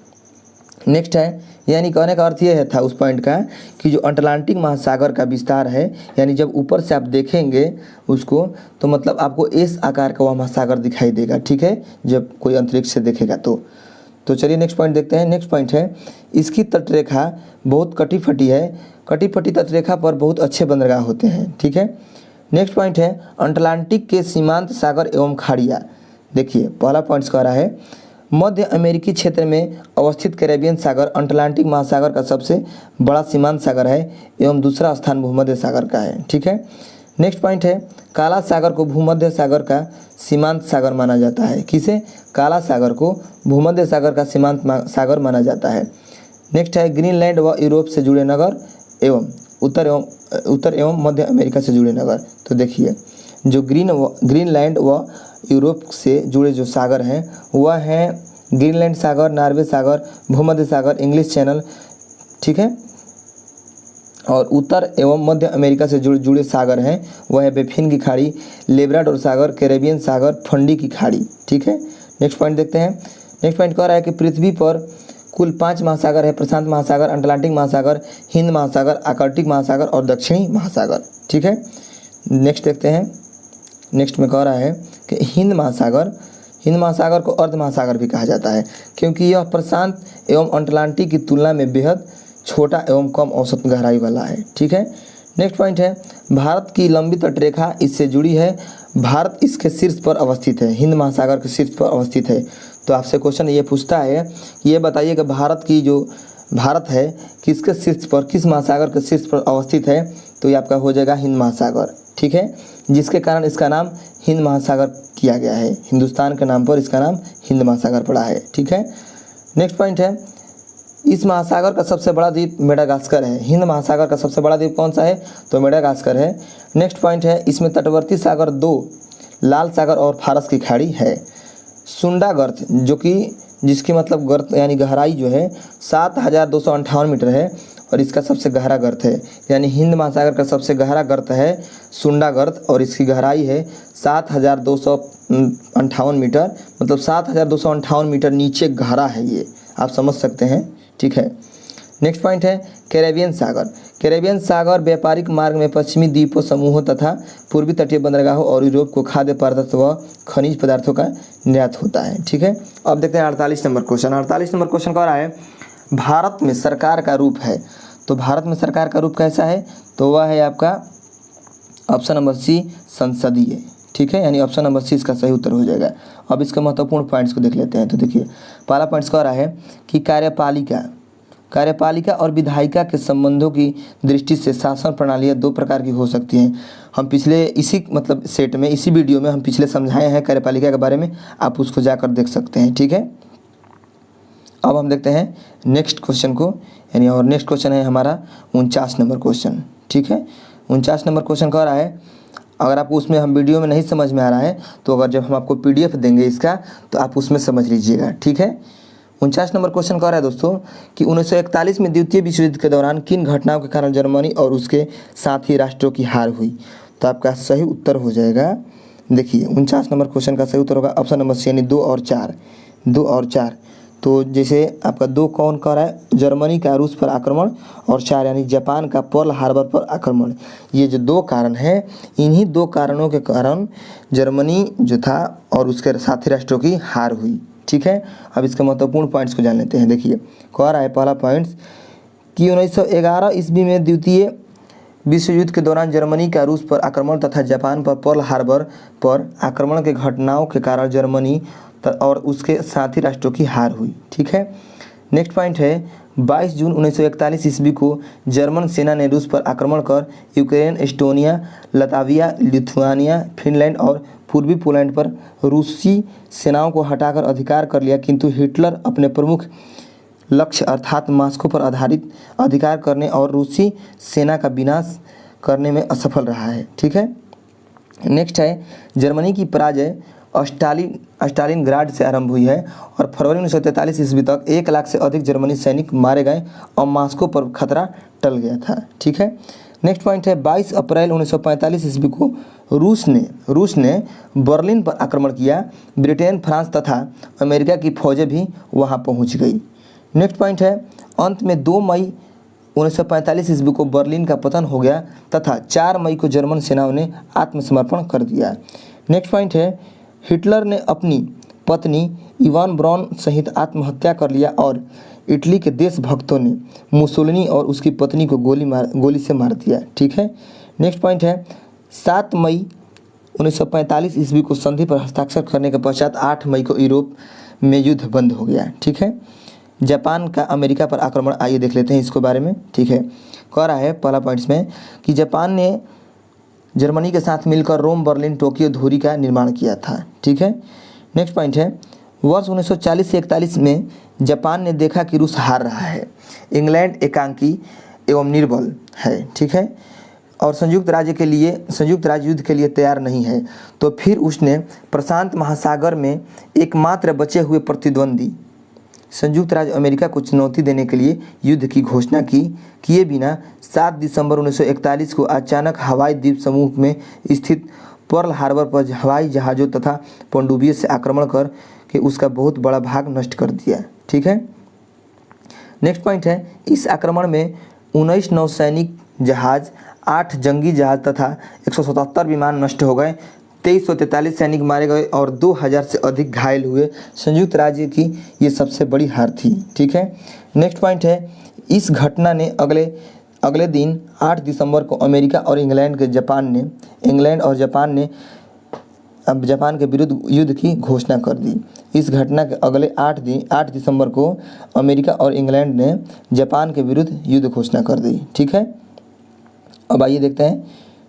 नेक्स्ट है, यानी कहने का अर्थ ये था उस पॉइंट का कि जो अटलांटिक महासागर का विस्तार है, यानी जब ऊपर से आप देखेंगे उसको तो मतलब आपको एस आकार का वह महासागर दिखाई देगा। ठीक है, जब कोई अंतरिक्ष से देखेगा तो चलिए नेक्स्ट पॉइंट देखते हैं। नेक्स्ट पॉइंट है, इसकी तटरेखा बहुत कटी फटी है। कटी फटी तटरेखा पर बहुत अच्छे बंदरगाह होते हैं। ठीक है। नेक्स्ट पॉइंट है अटलांटिक के सीमांत सागर एवं खाड़ियाँ। देखिए पहला पॉइंट कह रहा है मध्य अमेरिकी क्षेत्र में अवस्थित कैरेबियन सागर अटलांटिक महासागर का सबसे बड़ा सीमांत सागर है एवं दूसरा स्थान भूमध्य सागर का है। ठीक है। नेक्स्ट पॉइंट है काला सागर को भूमध्य सागर का सीमांत सागर माना जाता है। किसे? काला सागर को भूमध्य सागर का सीमांत सागर माना जाता है। नेक्स्ट है ग्रीनलैंड व यूरोप से जुड़े नगर एवं उत्तर एवं मध्य अमेरिका से जुड़े नगर। तो देखिए जो ग्रीनलैंड व यूरोप से जुड़े जो सागर हैं वह हैं ग्रीनलैंड सागर, नॉर्वे सागर, भूमध्य सागर, इंग्लिश चैनल। ठीक है। और उत्तर एवं मध्य अमेरिका से जुड़े सागर हैं वह है बेफिन की खाड़ी, लेब्राडोर सागर, कैरेबियन सागर, फंडी की खाड़ी। ठीक है। नेक्स्ट पॉइंट देखते हैं। नेक्स्ट पॉइंट कह रहा है कि पृथ्वी पर कुल 5 महासागर है, प्रशांत महासागर, अटलांटिक महासागर, हिंद महासागर, आर्कटिक महासागर और दक्षिणी महासागर। ठीक है। नेक्स्ट देखते हैं। नेक्स्ट में कह रहा है कि हिंद महासागर को अर्ध महासागर भी कहा जाता है क्योंकि यह प्रशांत एवं अटलांटिक की तुलना में बेहद छोटा एवं कम औसत गहराई वाला है। ठीक है। नेक्स्ट पॉइंट है भारत की लंबी तटरेखा इससे जुड़ी है। भारत इसके शीर्ष पर अवस्थित है, हिंद महासागर के शीर्ष पर अवस्थित है। तो आपसे क्वेश्चन ये पूछता है ये बताइए कि भारत है किसके शीर्ष पर, किस महासागर के शीर्ष पर अवस्थित है? तो ये आपका हो जाएगा हिंद महासागर। ठीक है। जिसके कारण इसका नाम हिंद महासागर किया गया है। हिंदुस्तान के नाम पर इसका नाम हिंद महासागर पड़ा है। ठीक है। नेक्स्ट पॉइंट है इस महासागर का सबसे बड़ा द्वीप मेडागास्कर है। हिंद महासागर का सबसे बड़ा द्वीप कौन सा है? तो मेडागास्कर है। नेक्स्ट पॉइंट है इसमें तटवर्ती सागर 2 लाल सागर और फारस की खाड़ी है। सुंडा गर्त जिसकी मतलब गर्त यानी गहराई जो है 7258 मीटर है और इसका सबसे गहरा गर्त है। यानी हिंद महासागर का सबसे गहरा गर्त है सुंडा गर्त और इसकी गहराई है 7258 मीटर, मतलब 7258 मीटर नीचे गहरा है ये, आप समझ सकते हैं। ठीक है। नेक्स्ट पॉइंट है कैरेबियन सागर। कैरेबियन सागर व्यापारिक मार्ग में पश्चिमी द्वीपों समूहों तथा पूर्वी तटीय बंदरगाहों और यूरोप को खाद्य पदार्थ व खनिज पदार्थों का निर्यात होता है। ठीक है। अब देखते हैं 48 नंबर क्वेश्चन। 48 नंबर क्वेश्चन कह रहा है भारत में सरकार का रूप है। तो भारत में सरकार का रूप कैसा है? तो वह है आपका ऑप्शन नंबर सी संसदीय। ठीक है। यानी ऑप्शन नंबर सी इसका सही उत्तर हो जाएगा। अब इसके महत्वपूर्ण पॉइंट्स को देख लेते हैं। तो देखिए पहला पॉइंट्स कह रहा है कि कार्यपालिका और विधायिका के संबंधों की दृष्टि से शासन प्रणालियाँ 2 प्रकार की हो सकती हैं। हम पिछले इसी वीडियो में हम पिछले समझाए हैं कार्यपालिका के बारे में, आप उसको जाकर देख सकते हैं। ठीक है। अब हम देखते हैं नेक्स्ट क्वेश्चन को, यानी और नेक्स्ट क्वेश्चन है हमारा 49 नंबर क्वेश्चन। ठीक है। 49 नंबर क्वेश्चन कह रहा है अगर आपको उसमें हम वीडियो में नहीं समझ में आ रहा है तो अगर जब हम आपको PDF देंगे इसका तो आप उसमें समझ लीजिएगा। ठीक है। 49 नंबर क्वेश्चन कह रहा है दोस्तों कि 1941 में द्वितीय विश्व युद्ध के दौरान किन घटनाओं के कारण जर्मनी और उसके साथी राष्ट्रों की हार हुई? तो आपका सही उत्तर हो जाएगा, देखिए 49 नंबर क्वेश्चन का सही उत्तर होगा ऑप्शन नंबर सी, यानी 2 और 4। तो जैसे आपका 2 कौन कह रहा है? जर्मनी का रूस पर आक्रमण, और 4 यानी जापान का पर्ल हार्बर पर आक्रमण। ये जो 2 कारण हैं, इन्हीं 2 कारणों के कारण जर्मनी जो था और उसके साथी राष्ट्रों की हार हुई। ठीक है। अब इसके महत्वपूर्ण पॉइंट्स को जान लेते हैं। देखिए कह रहा है पहला पॉइंट्स कि 1911 ईस्वी में द्वितीय विश्व युद्ध के दौरान जर्मनी का रूस पर आक्रमण तथा जापान पर पर्ल हार्बर पर आक्रमण के घटनाओं के कारण जर्मनी और उसके साथी राष्ट्रों की हार हुई। ठीक है। नेक्स्ट पॉइंट है 22 जून 1941 ईस्वी को जर्मन सेना ने रूस पर आक्रमण कर Ukraine, Estonia, Latvia, Lithuania, Finland और पूर्वी पोलैंड पर रूसी सेनाओं को हटाकर अधिकार कर लिया, किंतु हिटलर अपने प्रमुख लक्ष्य अर्थात मास्को पर आधारित अधिकार करने और रूसी सेना का विनाश करने में असफल रहा है। ठीक है। नेक्स्ट है जर्मनी की पराजय स्टालिनग्राड से आरंभ हुई है और फरवरी 1943 ईस्वी तक 1 लाख से अधिक जर्मनी सैनिक मारे गए और मॉस्को पर खतरा टल गया था। ठीक है, नेक्स्ट पॉइंट है 22 अप्रैल 1945 ईस्वी को रूस ने बर्लिन पर आक्रमण किया। ब्रिटेन, फ्रांस तथा अमेरिका की फौजें भी वहां पहुंच गई। नेक्स्ट पॉइंट है अंत में 2 मई 1945 ईस्वी को बर्लिन का पतन हो गया तथा 4 मई को जर्मन सेनाओं ने आत्मसमर्पण कर दिया। नेक्स्ट पॉइंट है हिटलर ने अपनी पत्नी इवान ब्राउन सहित आत्महत्या कर लिया और इटली के देशभक्तों ने मुसोलिनी और उसकी पत्नी को गोली से मार दिया। ठीक है, नेक्स्ट पॉइंट है 7 मई 1945 ईस्वी को संधि पर हस्ताक्षर करने के पश्चात 8 मई को यूरोप में युद्ध बंद हो गया। ठीक है, जापान का अमेरिका पर आक्रमण, आइए देख लेते हैं इसको बारे में। ठीक है, कह रहा है पहला पॉइंट्स में कि जापान ने जर्मनी के साथ मिलकर रोम, बर्लिन, टोक्यो, धुरी का निर्माण किया था। ठीक है, नेक्स्ट पॉइंट है वर्ष 1940 से 41 में जापान ने देखा कि रूस हार रहा है, इंग्लैंड एकांकी एवं निर्बल है। ठीक है, और संयुक्त राज्य युद्ध के लिए तैयार नहीं है, तो फिर उसने प्रशांत महासागर में एकमात्र बचे हुए प्रतिद्वंदी संयुक्त राज्य अमेरिका को चुनौती देने के लिए युद्ध की घोषणा किए बिना 7 दिसंबर 1941 को अचानक हवाई द्वीप समूह में स्थित पर्ल हार्बर पर हवाई जहाज़ों तथा पनडुब्बियों से आक्रमण करके उसका बहुत बड़ा भाग नष्ट कर दिया। ठीक है, नेक्स्ट पॉइंट है इस आक्रमण में 19 नौसैनिक जहाज, 8 जंगी जहाज तथा 177 विमान नष्ट हो गए, 2343 सैनिक मारे गए और 2000 से अधिक घायल हुए। संयुक्त राज्य की ये सबसे बड़ी हार थी। ठीक है, नेक्स्ट पॉइंट है इस घटना ने अगले दिन 8 दिसंबर को अमेरिका और इंग्लैंड और जापान ने अब जापान के विरुद्ध युद्ध की घोषणा कर दी। इस घटना के अगले 8 दिसंबर को अमेरिका और इंग्लैंड ने जापान के विरुद्ध युद्ध घोषणा कर दी। ठीक है, अब आइए देखते हैं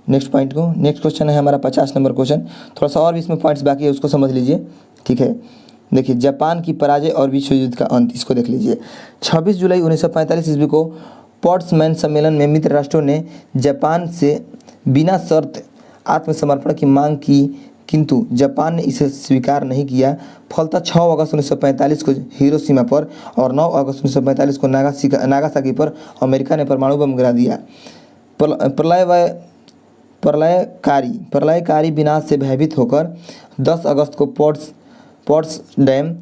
नेक्स्ट पॉइंट को। नेक्स्ट क्वेश्चन है हमारा 50 नंबर क्वेश्चन। थोड़ा सा और भी इसमें पॉइंट्स बाकी है, उसको समझ लीजिए। ठीक है, देखिए जापान की पराजय और विश्व युद्ध का अंत, इसको देख लीजिए। 26 जुलाई 1945 ईस्वी को पोट्समैन सम्मेलन में मित्र राष्ट्रों ने जापान से बिना शर्त आत्मसमर्पण की मांग की, किंतु जापान ने इसे स्वीकार नहीं किया। फलतः 6 अगस्त 1945 को हिरोशिमा पर और 9 अगस्त 1945 को नागासाकी पर अमेरिका ने परमाणु बम गिरा दिया। प्रलयकारी विनाश से भयभीत होकर 10 अगस्त को पोट्सडैम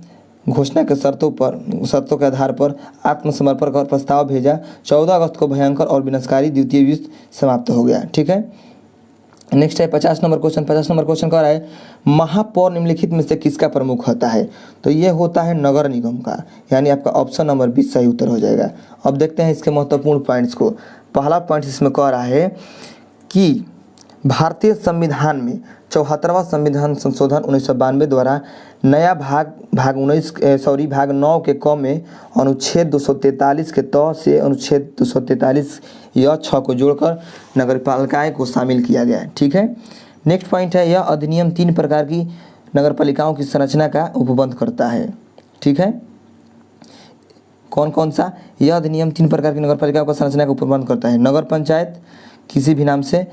घोषणा के शर्तों के आधार पर आत्मसमर्पण का प्रस्ताव भेजा। 14 अगस्त को भयंकर और विनाशकारी द्वितीय विश्व समाप्त हो गया। ठीक है, नेक्स्ट है 50 नंबर क्वेश्चन। 50 नंबर क्वेश्चन कह रहा है महापौर निम्नलिखित में से किसका प्रमुख होता है? तो ये होता है नगर निगम का, यानी आपका ऑप्शन नंबर 20 सही उत्तर हो जाएगा। अब देखते हैं इसके महत्वपूर्ण पॉइंट्स को। पहला पॉइंट इसमें कह रहा है कि भारतीय संविधान में 74वां संविधान संशोधन 1992 द्वारा नया भाग 9 के क में अनुच्छेद 243 के त से अनुच्छेद 243 या 6 को जोड़कर नगरपालिकाएं को शामिल किया गया है। ठीक है, नेक्स्ट पॉइंट है यह अधिनियम 3 प्रकार की नगरपालिकाओं की संरचना का उपबंध करता है। ठीक है, कौन कौन सा? यह अधिनियम 3 प्रकार की नगरपालिकाओं का संरचना का उपबंध करता है। नगर पंचायत किसी भी नाम से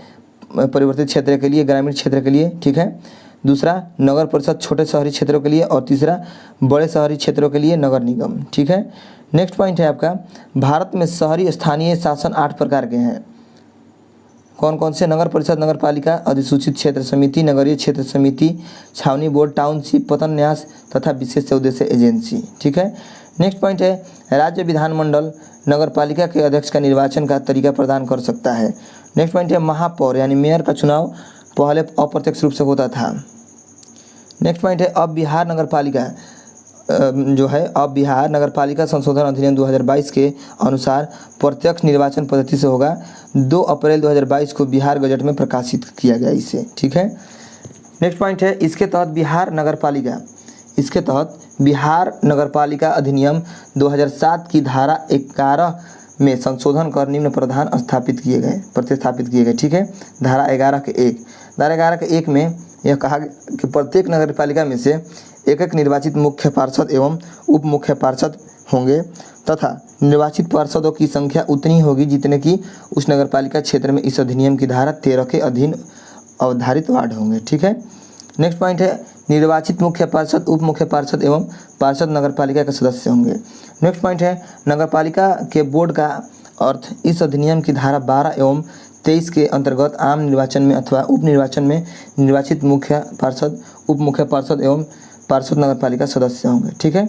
परिवर्तित क्षेत्र के लिए, ग्रामीण क्षेत्र के लिए। ठीक है, दूसरा नगर परिषद छोटे शहरी क्षेत्रों के लिए, और तीसरा बड़े शहरी क्षेत्रों के लिए नगर निगम। ठीक है, नेक्स्ट पॉइंट है आपका भारत में शहरी स्थानीय शासन 8 प्रकार के हैं। कौन कौन से? नगर परिषद, नगर पालिका, अधिसूचित क्षेत्र समिति, नगरीय क्षेत्र समिति, छावनी बोर्ड, टाउनशिप, पतन न्यास तथा विशेष उद्देश्य एजेंसी। ठीक है, नेक्स्ट पॉइंट है राज्य विधानमंडल नगर पालिका के अध्यक्ष का निर्वाचन का तरीका प्रदान कर सकता है। नेक्स्ट पॉइंट है महापौर यानी मेयर का चुनाव पहले अप्रत्यक्ष रूप से होता था। नेक्स्ट पॉइंट है अब बिहार नगर पालिका संशोधन अधिनियम 2022 के अनुसार प्रत्यक्ष निर्वाचन पद्धति से होगा। 2 अप्रैल 2022 को बिहार गजट में प्रकाशित किया गया इसे। ठीक है, नेक्स्ट पॉइंट है इसके तहत बिहार नगरपालिका अधिनियम 2007 की धारा 11 में संशोधन कर निम्न प्रावधान प्रतिस्थापित किए गए। ठीक है, धारा 11 के 1 में यह कहा कि प्रत्येक नगरपालिका में से एक निर्वाचित मुख्य पार्षद एवं उप मुख्य पार्षद होंगे तथा निर्वाचित पार्षदों की संख्या उतनी होगी जितने की उस नगरपालिका क्षेत्र में इस अधिनियम की धारा 13 के अधीन अवधारित वार्ड होंगे। ठीक है, नेक्स्ट पॉइंट है निर्वाचित मुख्य पार्षद, उप मुख्य पार्षद एवं पार्षद नगरपालिका के सदस्य होंगे। नेक्स्ट पॉइंट है नगरपालिका के बोर्ड का अर्थ इस अधिनियम की धारा 12 एवं 23 के अंतर्गत आम निर्वाचन में अथवा उप निर्वाचन में निर्वाचित मुख्य पार्षद, उप मुख्य पार्षद एवं पार्षद नगरपालिका सदस्य होंगे। ठीक है,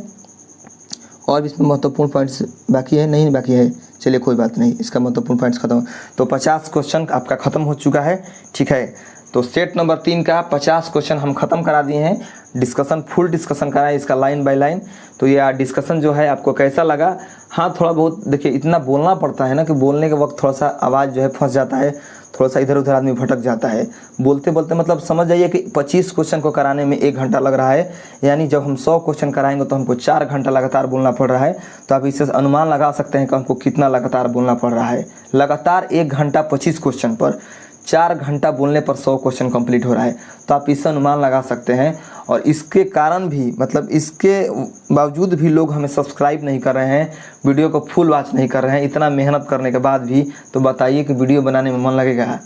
और भी इसमें महत्वपूर्ण पॉइंट्स बाकी है, नहीं बाकी है, चलिए कोई बात नहीं, इसका महत्वपूर्ण पॉइंट्स खत्म। तो 50 क्वेश्चन आपका खत्म हो चुका है। ठीक है, तो सेट नंबर 3 का 50 क्वेश्चन हम खत्म करा दिए हैं। डिस्कशन, फुल डिस्कशन कराए इसका लाइन बाय लाइन। तो यह डिस्कशन जो है आपको कैसा लगा? हाँ, थोड़ा बहुत देखिए इतना बोलना पड़ता है ना कि बोलने के वक्त थोड़ा सा आवाज़ जो है फंस जाता है, थोड़ा सा इधर उधर आदमी भटक जाता है बोलते बोलते। मतलब समझ जाइए कि 25 क्वेश्चन को कराने में 1 घंटा लग रहा है, यानी जब हम 100 क्वेश्चन कराएंगे तो हमको 4 घंटा लगातार बोलना पड़ रहा है। तो आप इससे अनुमान लगा सकते हैं कि हमको कितना लगातार बोलना पड़ रहा है। लगातार 1 घंटा 25 क्वेश्चन पर 4 घंटा बोलने पर 100 क्वेश्चन कंप्लीट हो रहा है। तो आप इससे अनुमान लगा सकते हैं। और इसके कारण भी, मतलब इसके बावजूद भी लोग हमें सब्सक्राइब नहीं कर रहे हैं, वीडियो को फुल वॉच नहीं कर रहे हैं। इतना मेहनत करने के बाद भी तो बताइए कि वीडियो बनाने में मन लगेगा?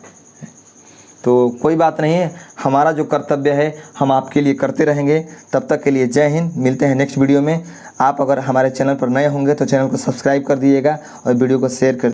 तो कोई बात नहीं है, हमारा जो कर्तव्य है हम आपके लिए करते रहेंगे। तब तक के लिए जय हिंद, मिलते हैं नेक्स्ट वीडियो में। आप अगर हमारे चैनल पर नए होंगे तो चैनल को सब्सक्राइब कर दीजिएगा और वीडियो को शेयर कर